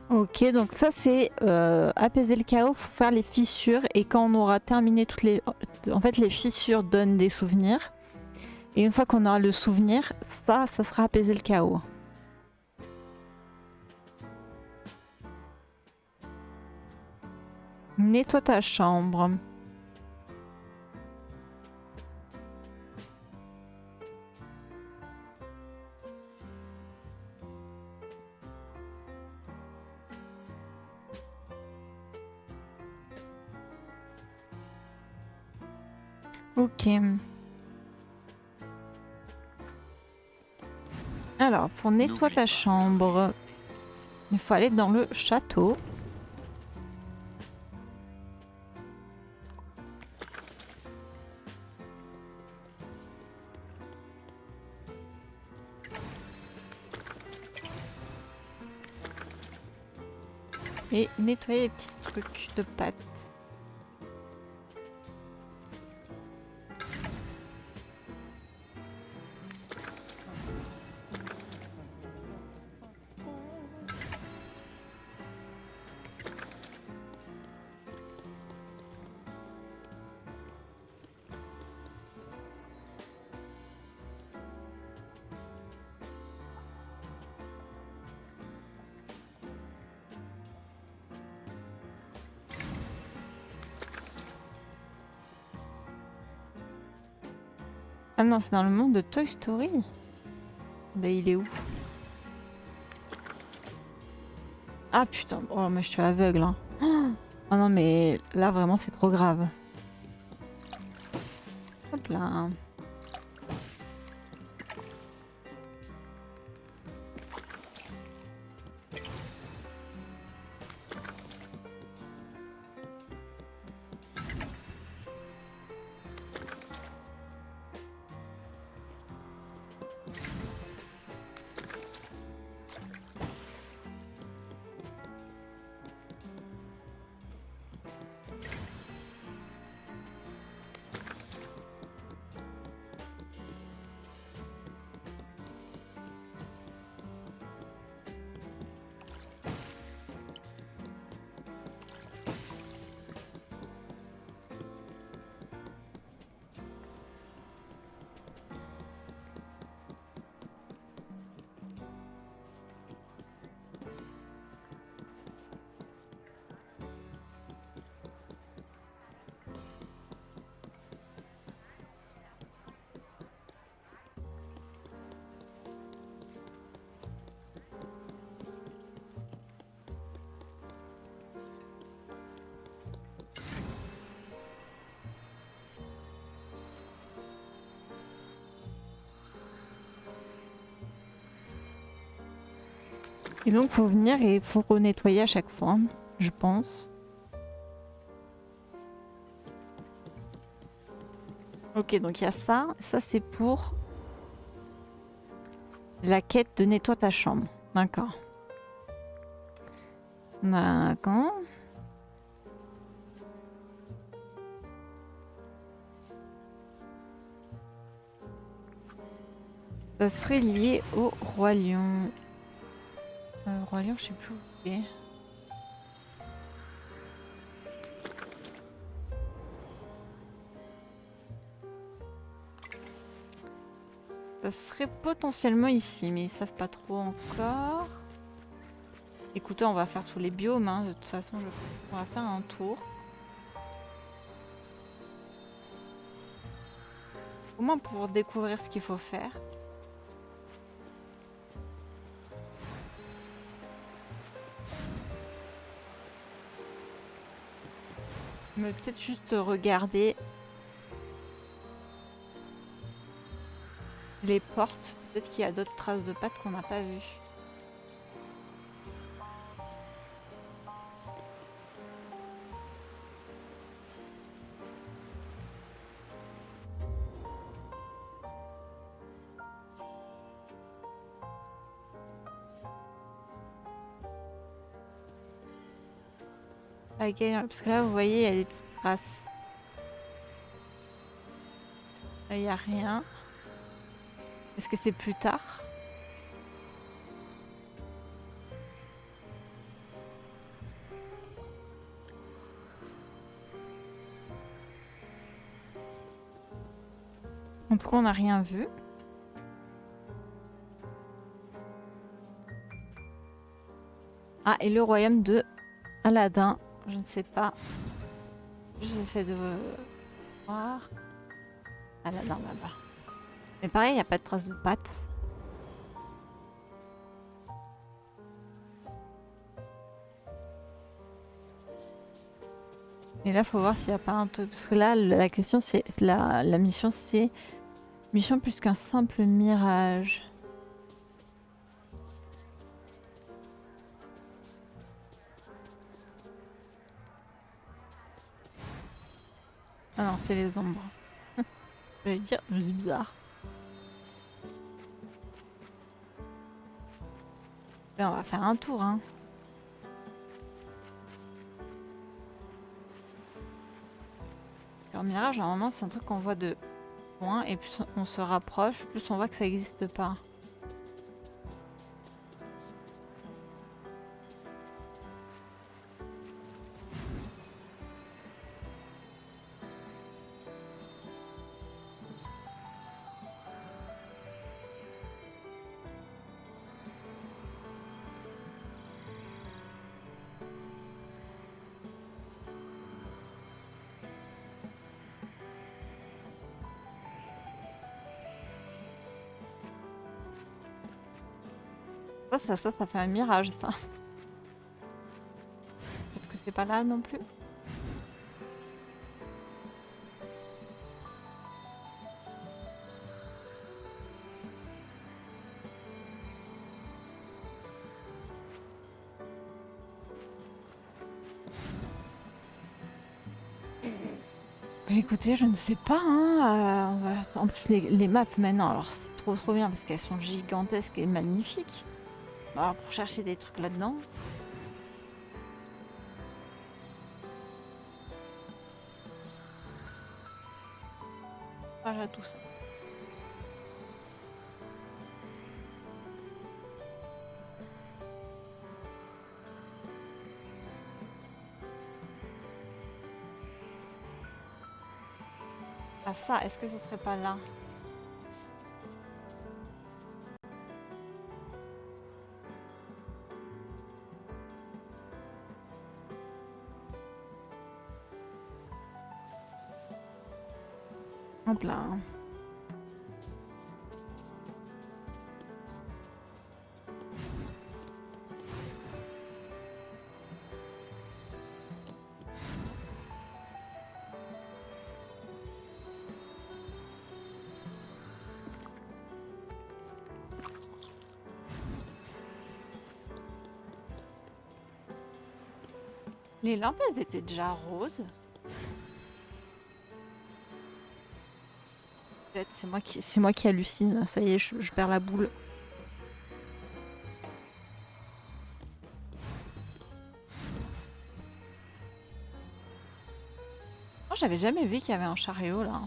Speaker 1: Ok, donc ça c'est apaiser le chaos, faut faire les fissures et quand on aura terminé toutes les... En fait les fissures donnent des souvenirs et une fois qu'on aura le souvenir, ça sera apaiser le chaos. Nettoie ta chambre. Ok. Alors, pour nettoyer ta chambre, il faut aller dans le château. Et nettoyer les petits trucs de pâte. Ah non, c'est dans le monde de Toy Story. Bah, il est où? Ah putain, oh mais je suis aveugle. Hein. Oh non mais là vraiment c'est trop grave. Hop là. Et donc faut venir et faut renettoyer à chaque fois, je pense. Ok, donc il y a ça. Ça c'est pour la quête de nettoie ta chambre. D'accord. D'accord. Ça serait lié au roi lion. Roi lion, je sais plus où il est. Ça serait potentiellement ici, mais ils savent pas trop encore. Écoutez, on va faire tous les biomes, hein. De toute façon, on va faire un tour. Au moins pour découvrir ce qu'il faut faire. Mais peut-être juste regarder les portes. Peut-être qu'il y a d'autres traces de pattes qu'on n'a pas vues. Ok, parce que là, vous voyez, il y a des petites traces. Là, il n'y a rien. Est-ce que c'est plus tard? En tout cas, on n'a rien vu. Ah, et le royaume de Aladdin. Je ne sais pas. J'essaie de voir. Aladdin là-bas. Mais pareil, il n'y a pas de traces de pattes. Et là, faut voir s'il n'y a pas un truc. Parce que là, la question, c'est. La mission, c'est. Mission plus qu'un simple mirage. Ah non, c'est les ombres. Je vais dire, c'est bizarre. Là, on va faire un tour, hein. Le mirage, normalement, c'est un truc qu'on voit de loin, et plus on se rapproche, plus on voit que ça n'existe pas. Ça fait un mirage, ça. Peut-être que c'est pas là non plus. Bah écoutez, je ne sais pas, hein. En plus, les maps maintenant, alors c'est trop bien parce qu'elles sont gigantesques et magnifiques. Alors pour chercher des trucs là-dedans. J'ai tout ça. Ah ça, est-ce que ce serait pas là? Hop là. Les lampes, elles étaient déjà roses. Peut-être c'est moi qui hallucine. Ça y est, je perds la boule. Moi, j'avais jamais vu qu'il y avait un chariot là.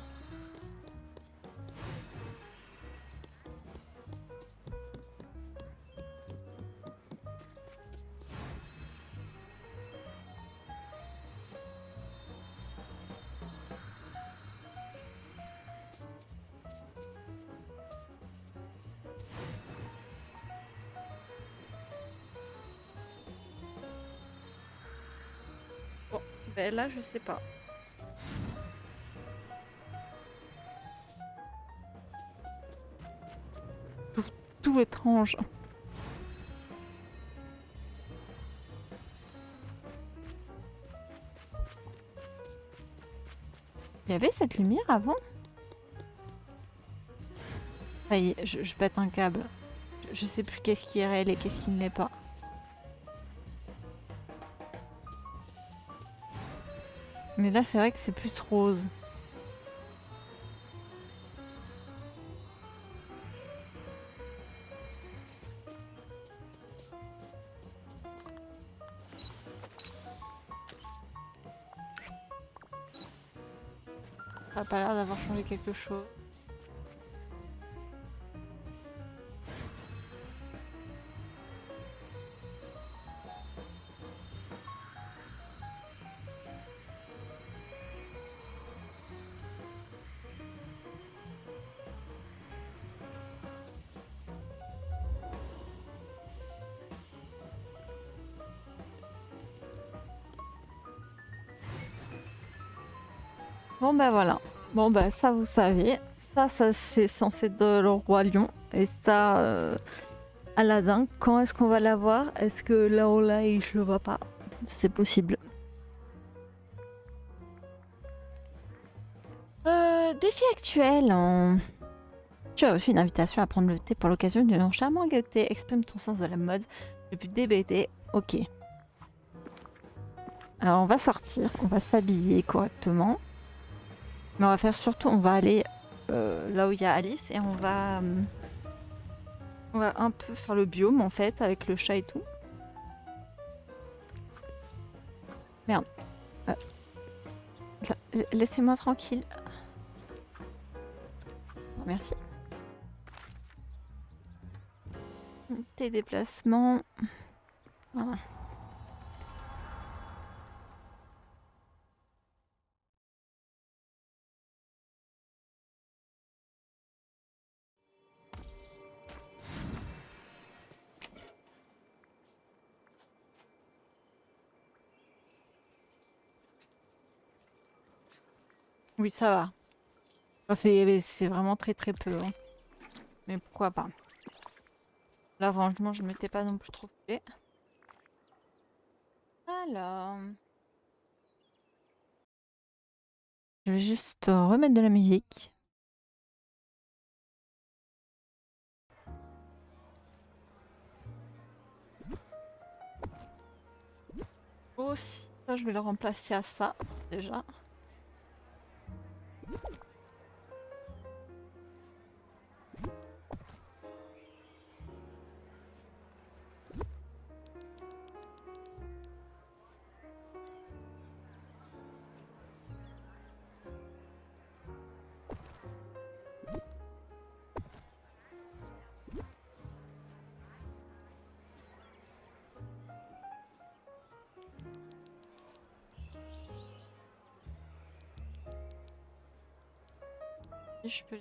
Speaker 1: Ben là, je sais pas. Tout étrange. Il y avait cette lumière avant? Ça y est, je pète un câble. Je sais plus qu'est-ce qui est réel et qu'est-ce qui ne l'est pas. Mais là, c'est vrai que c'est plus rose. Ça a pas l'air d'avoir changé quelque chose. Bon bah voilà. Bon bah ça vous savez. Ça c'est censé être le roi lion. Et ça, Aladdin, quand est-ce qu'on va l'avoir? Est-ce que là on l'a et je le vois pas? C'est possible. Défi actuel. Tu as reçu une invitation à prendre le thé pour l'occasion d'un charmant thé. Exprime ton sens de la mode depuis DBT. Ok. Alors on va sortir, on va s'habiller correctement. Mais on va faire surtout, on va aller là où il y a Alice et on va un peu faire le biome en fait avec le chat et tout. Merde. Laissez-moi tranquille. Merci. Tes déplacements. Voilà. Oui, ça va. Enfin, c'est vraiment très très peu. Hein. Mais pourquoi pas. Là, franchement, je m'étais pas non plus trop fait. Alors. Je vais juste remettre de la musique. Aussi, ça, je vais le remplacer à ça, déjà. Et je peux...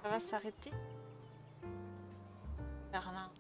Speaker 1: Ça va s'arrêter? Berlin.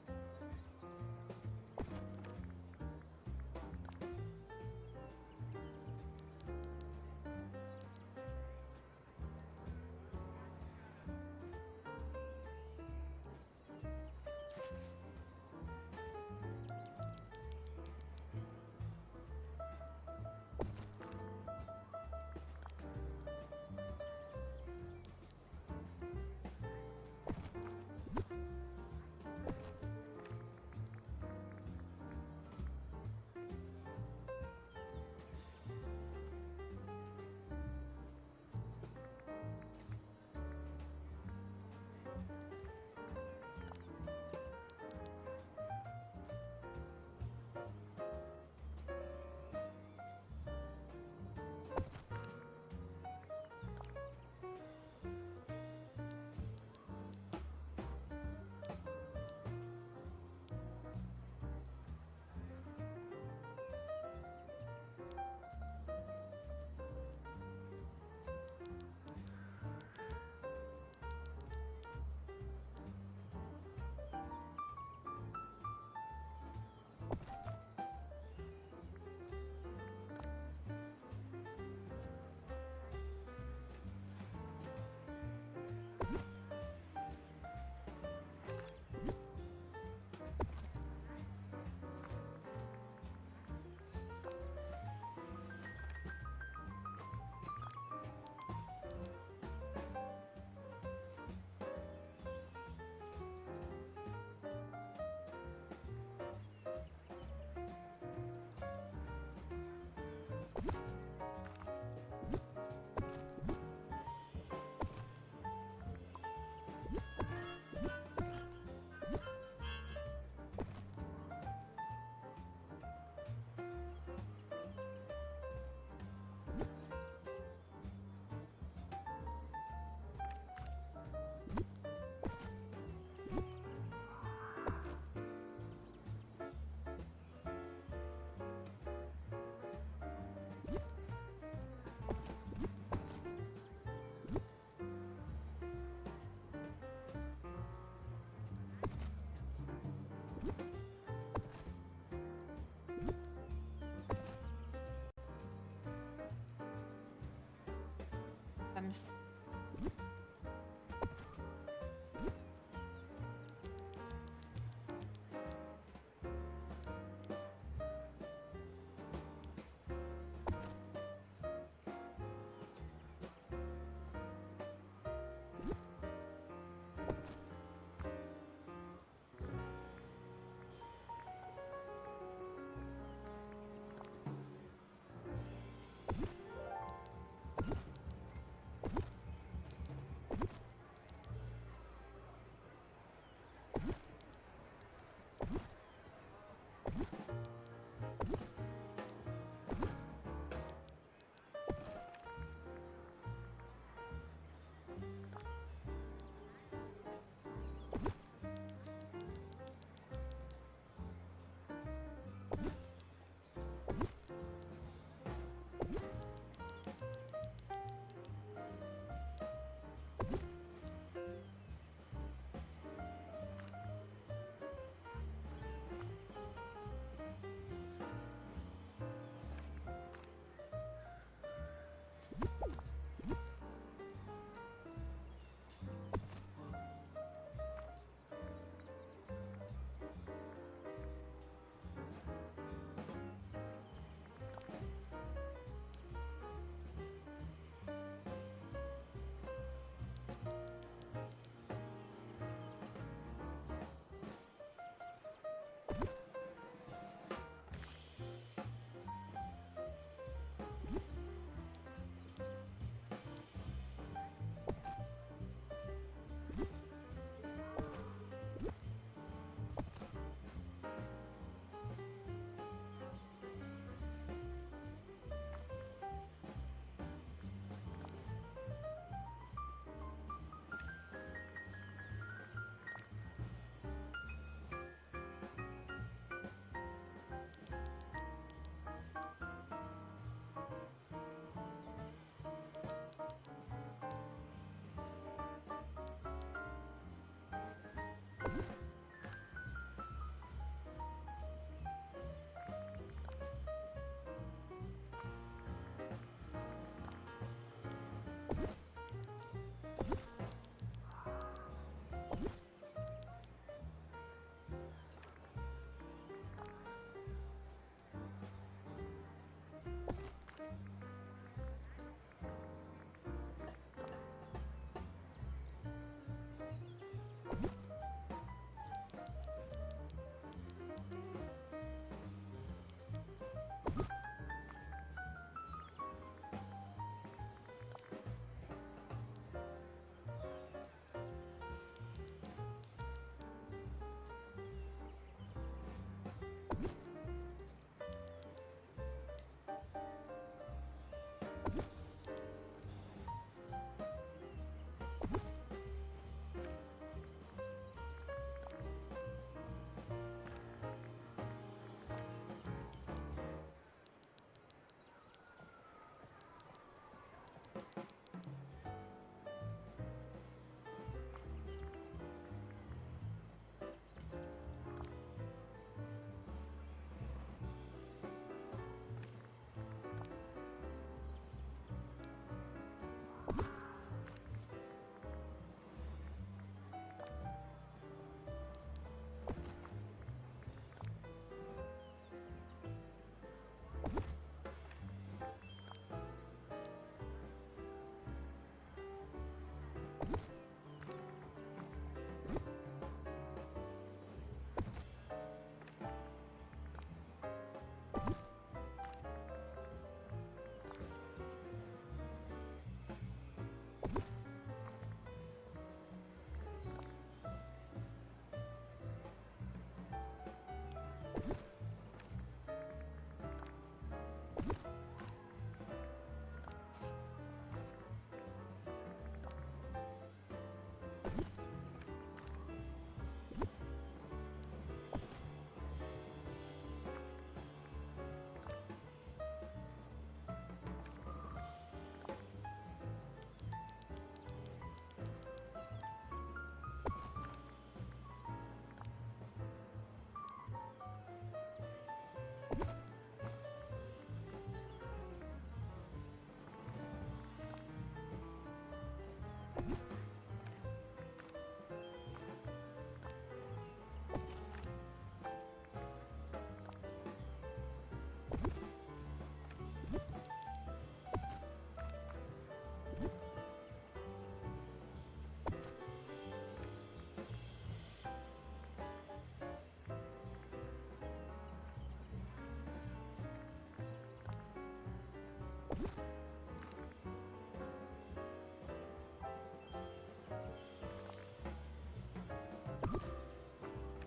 Speaker 1: Comme ça.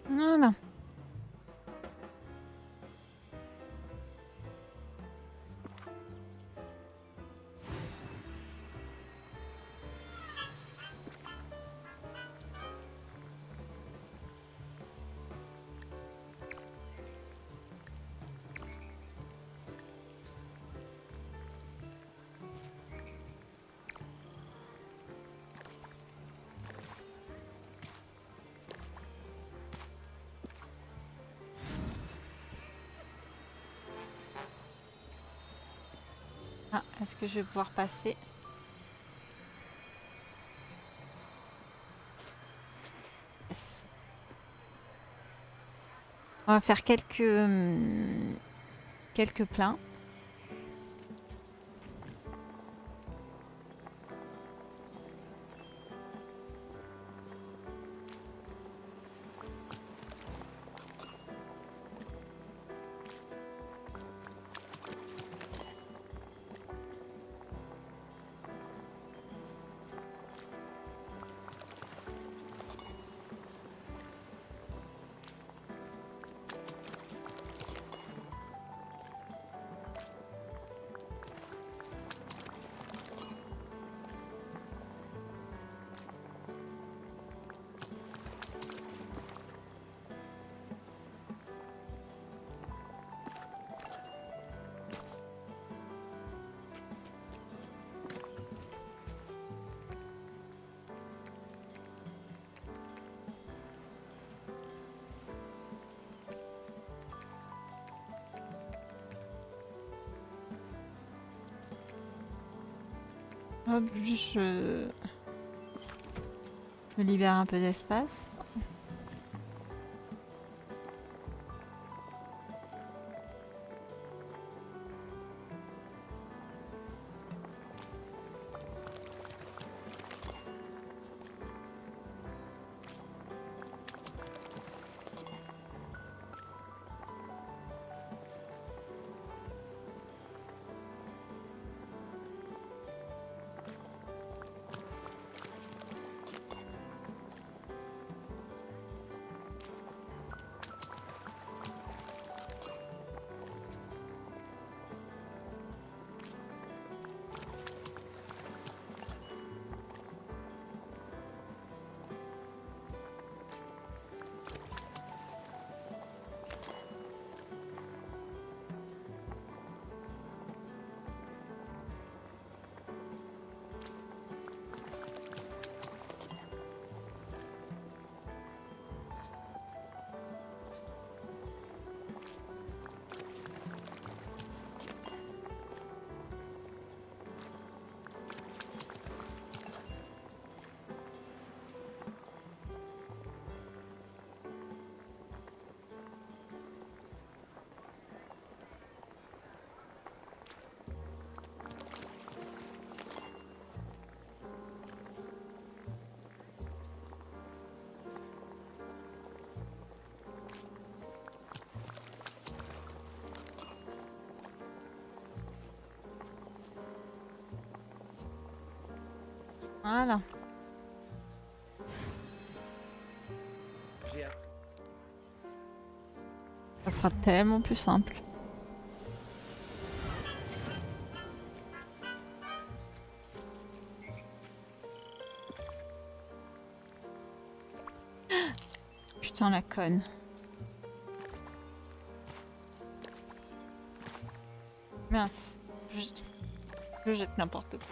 Speaker 1: Voilà. Ah, est-ce que je vais pouvoir passer? Yes. On va faire quelques pleins. Hop, juste je libère un peu d'espace. Voilà.
Speaker 2: J'ai appris.
Speaker 1: Ça sera tellement plus simple. Putain la conne. Mince. Je jette n'importe quoi.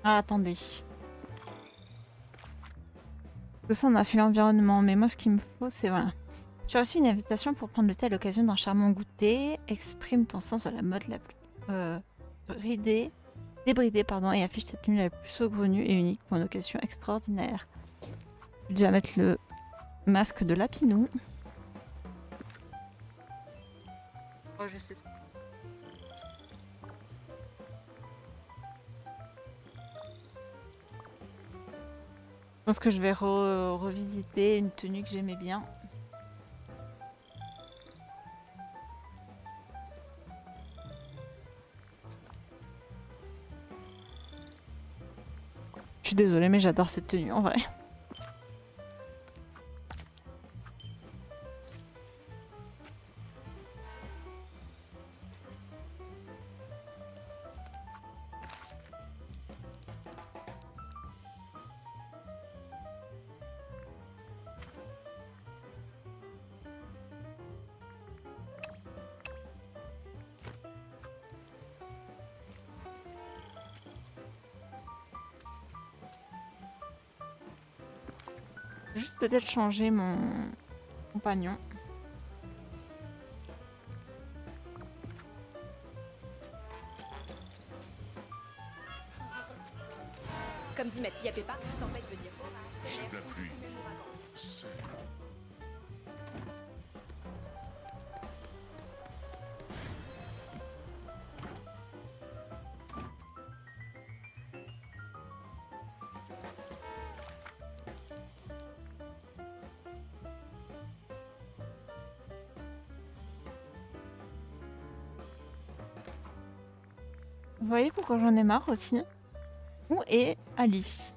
Speaker 1: Ah, attendez. Tout ça, on a fait l'environnement, mais moi, ce qu'il me faut, c'est voilà. Tu as reçu une invitation pour prendre le thé à l'occasion d'un charmant goûter. Exprime ton sens de la mode la plus débridée, pardon, et affiche ta tenue la plus saugrenue et unique pour une occasion extraordinaire. Je vais déjà mettre le masque de Lapinou. Oh, je sais. Je pense que je vais revisiter une tenue que j'aimais bien. Je suis désolée, mais j'adore cette tenue en vrai. Juste peut-être changer mon compagnon.
Speaker 6: Comme dit Mathieu Peppa, tempête veut dire
Speaker 5: J'ai de la pluie. C'est...
Speaker 1: Vous voyez pourquoi j'en ai marre aussi? Où est Alice?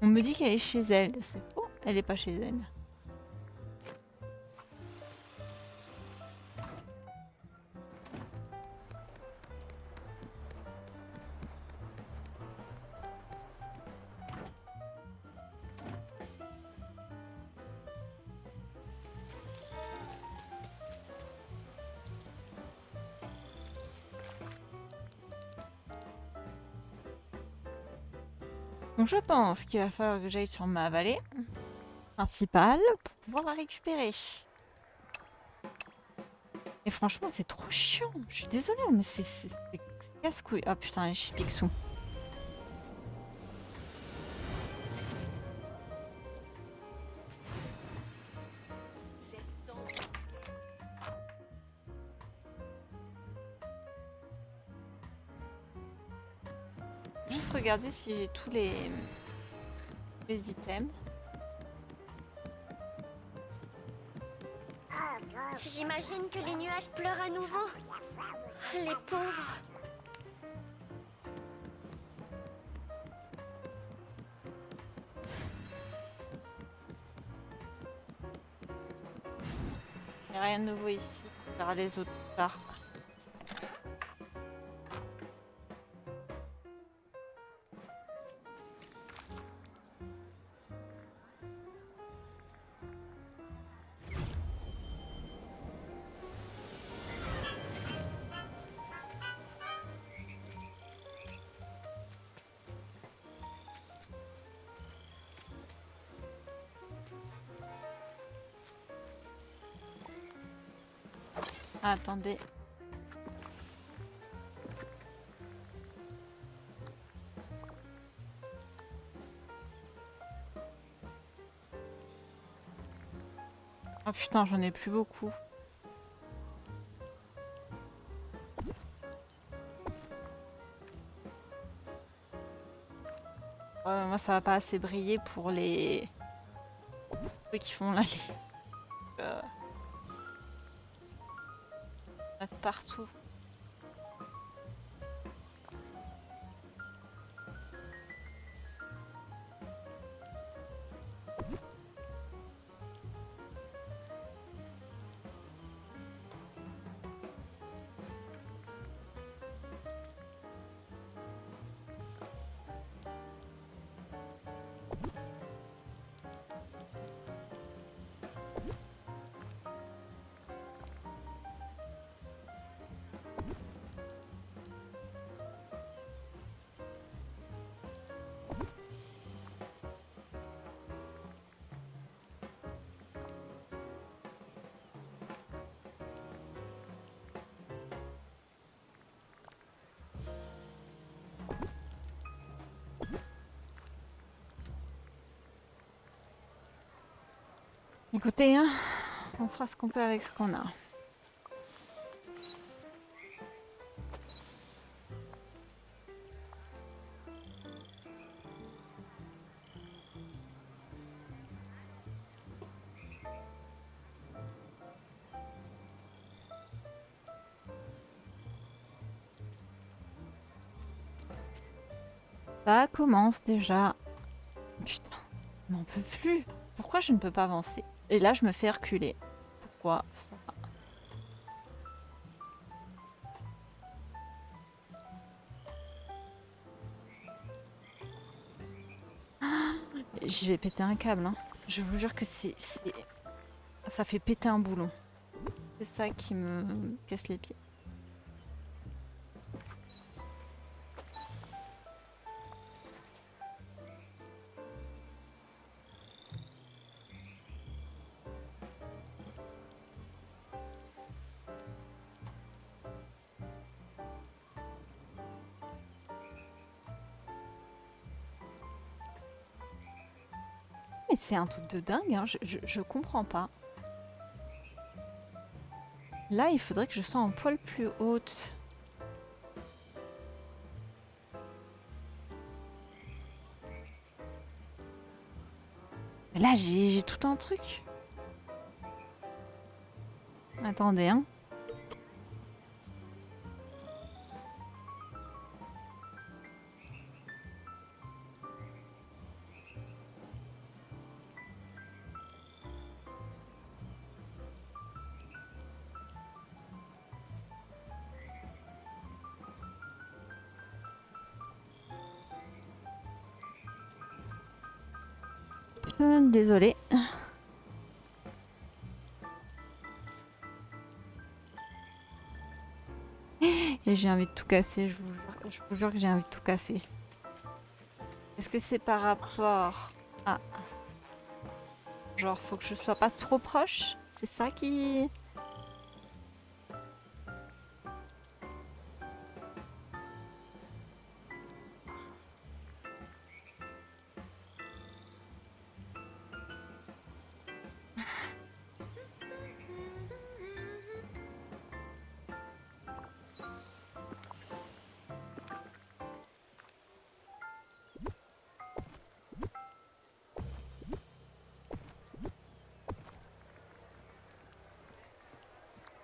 Speaker 1: On me dit qu'elle est chez elle. C'est faux, elle est pas chez elle. Donc je pense qu'il va falloir que j'aille sur ma vallée principale pour pouvoir la récupérer. Et franchement, c'est trop chiant. Je suis désolée, mais c'est casse-couille. Ah putain, les Chipixou.
Speaker 6: J'ai tant.
Speaker 1: Juste regarder si j'ai tous les items.
Speaker 3: J'imagine que les nuages pleurent à nouveau. Les pauvres.
Speaker 1: Il n'y a rien de nouveau ici. On verra les autres plus tard. Ah, attendez. Ah putain, j'en ai plus beaucoup. Moi, ça va pas assez briller pour les trucs qui font là les... mettre partout. Écoutez, hein, on fera ce qu'on peut avec ce qu'on a. Ça commence déjà. Putain, on n'en peut plus. Pourquoi je ne peux pas avancer? Et là, je me fais reculer. Pourquoi ça? Je vais péter un câble, hein. Je vous jure que ça fait péter un boulon. C'est ça qui me casse les pieds. Mais c'est un truc de dingue, hein. Je comprends pas. Là, il faudrait que je sois un poil plus haute. Là, j'ai tout un truc. Attendez, hein. Désolée. Et j'ai envie de tout casser, je vous jure que j'ai envie de tout casser. Est-ce que c'est par rapport à... Genre, faut que je sois pas trop proche? C'est ça qui...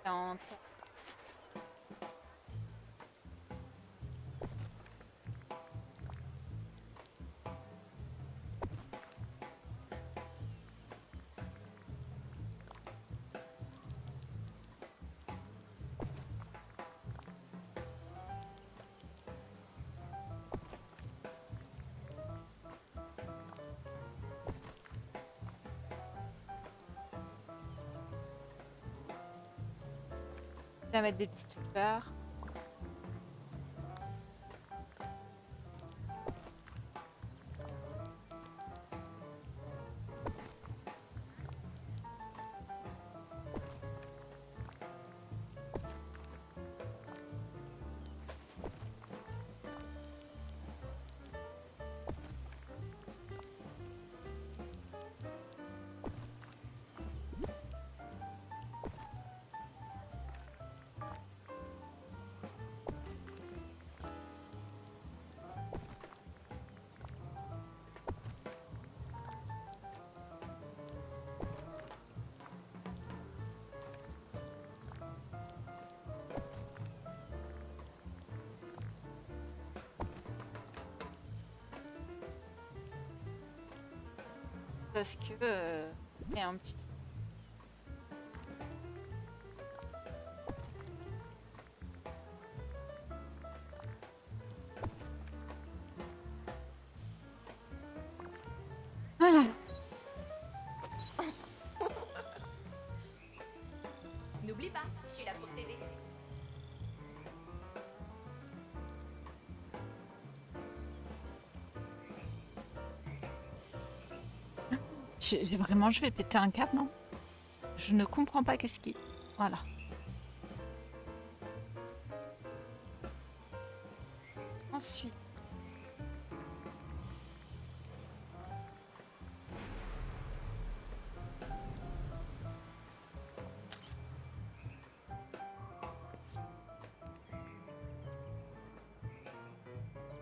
Speaker 1: en- Je vais mettre des petites fleurs. Parce que... il y a un petit... Voilà.
Speaker 6: N'oublie pas, je suis là pour t'aider.
Speaker 1: Vraiment, je vais péter un câble, non? Je ne comprends pas qu'est-ce qui... Voilà. Ensuite...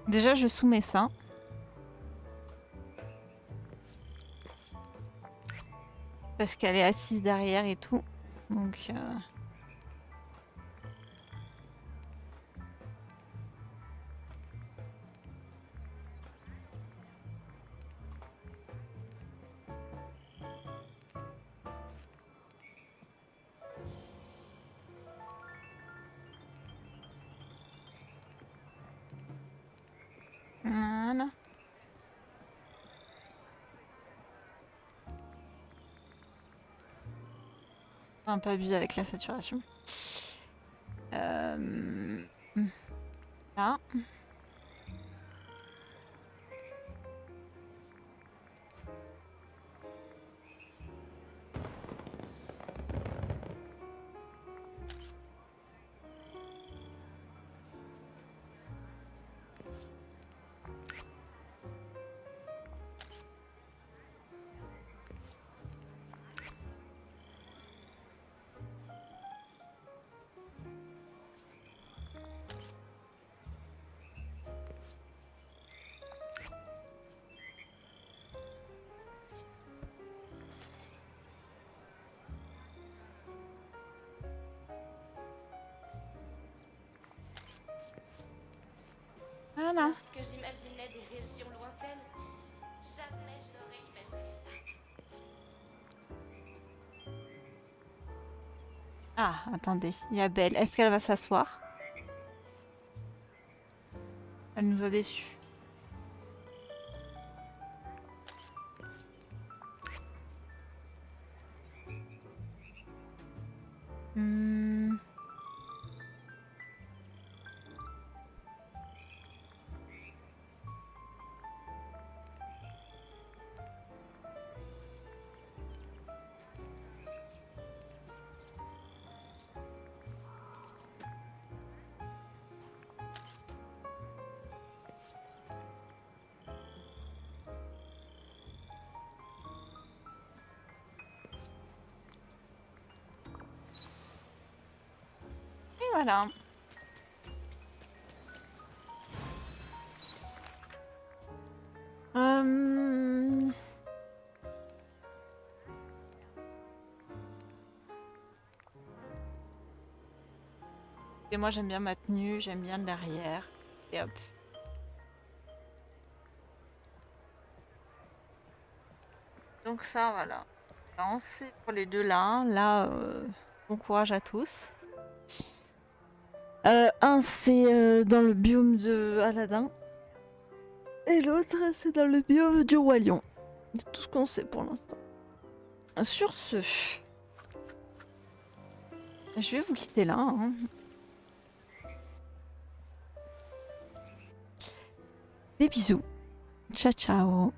Speaker 1: Déjà, je soumets ça. Parce qu'elle est assise derrière et tout. Donc... Voilà. Un peu abusé avec la saturation. Là. Voilà.
Speaker 3: Lorsque j'imaginais des régions lointaines, jamais je n'aurais imaginé ça.
Speaker 1: Ah, attendez. Il y a Belle. Est-ce qu'elle va s'asseoir? Elle nous a déçus. Hmm. voilà. Et moi j'aime bien ma tenue, j'aime bien le derrière. Et hop. Donc ça voilà. Alors, c'est pour les deux là. Là, bon courage à tous. Un c'est dans le biome de Aladdin. Et l'autre c'est dans le biome du Roi Lion. C'est tout ce qu'on sait pour l'instant. Sur ce, je vais vous quitter là. Hein. Des bisous. Ciao ciao.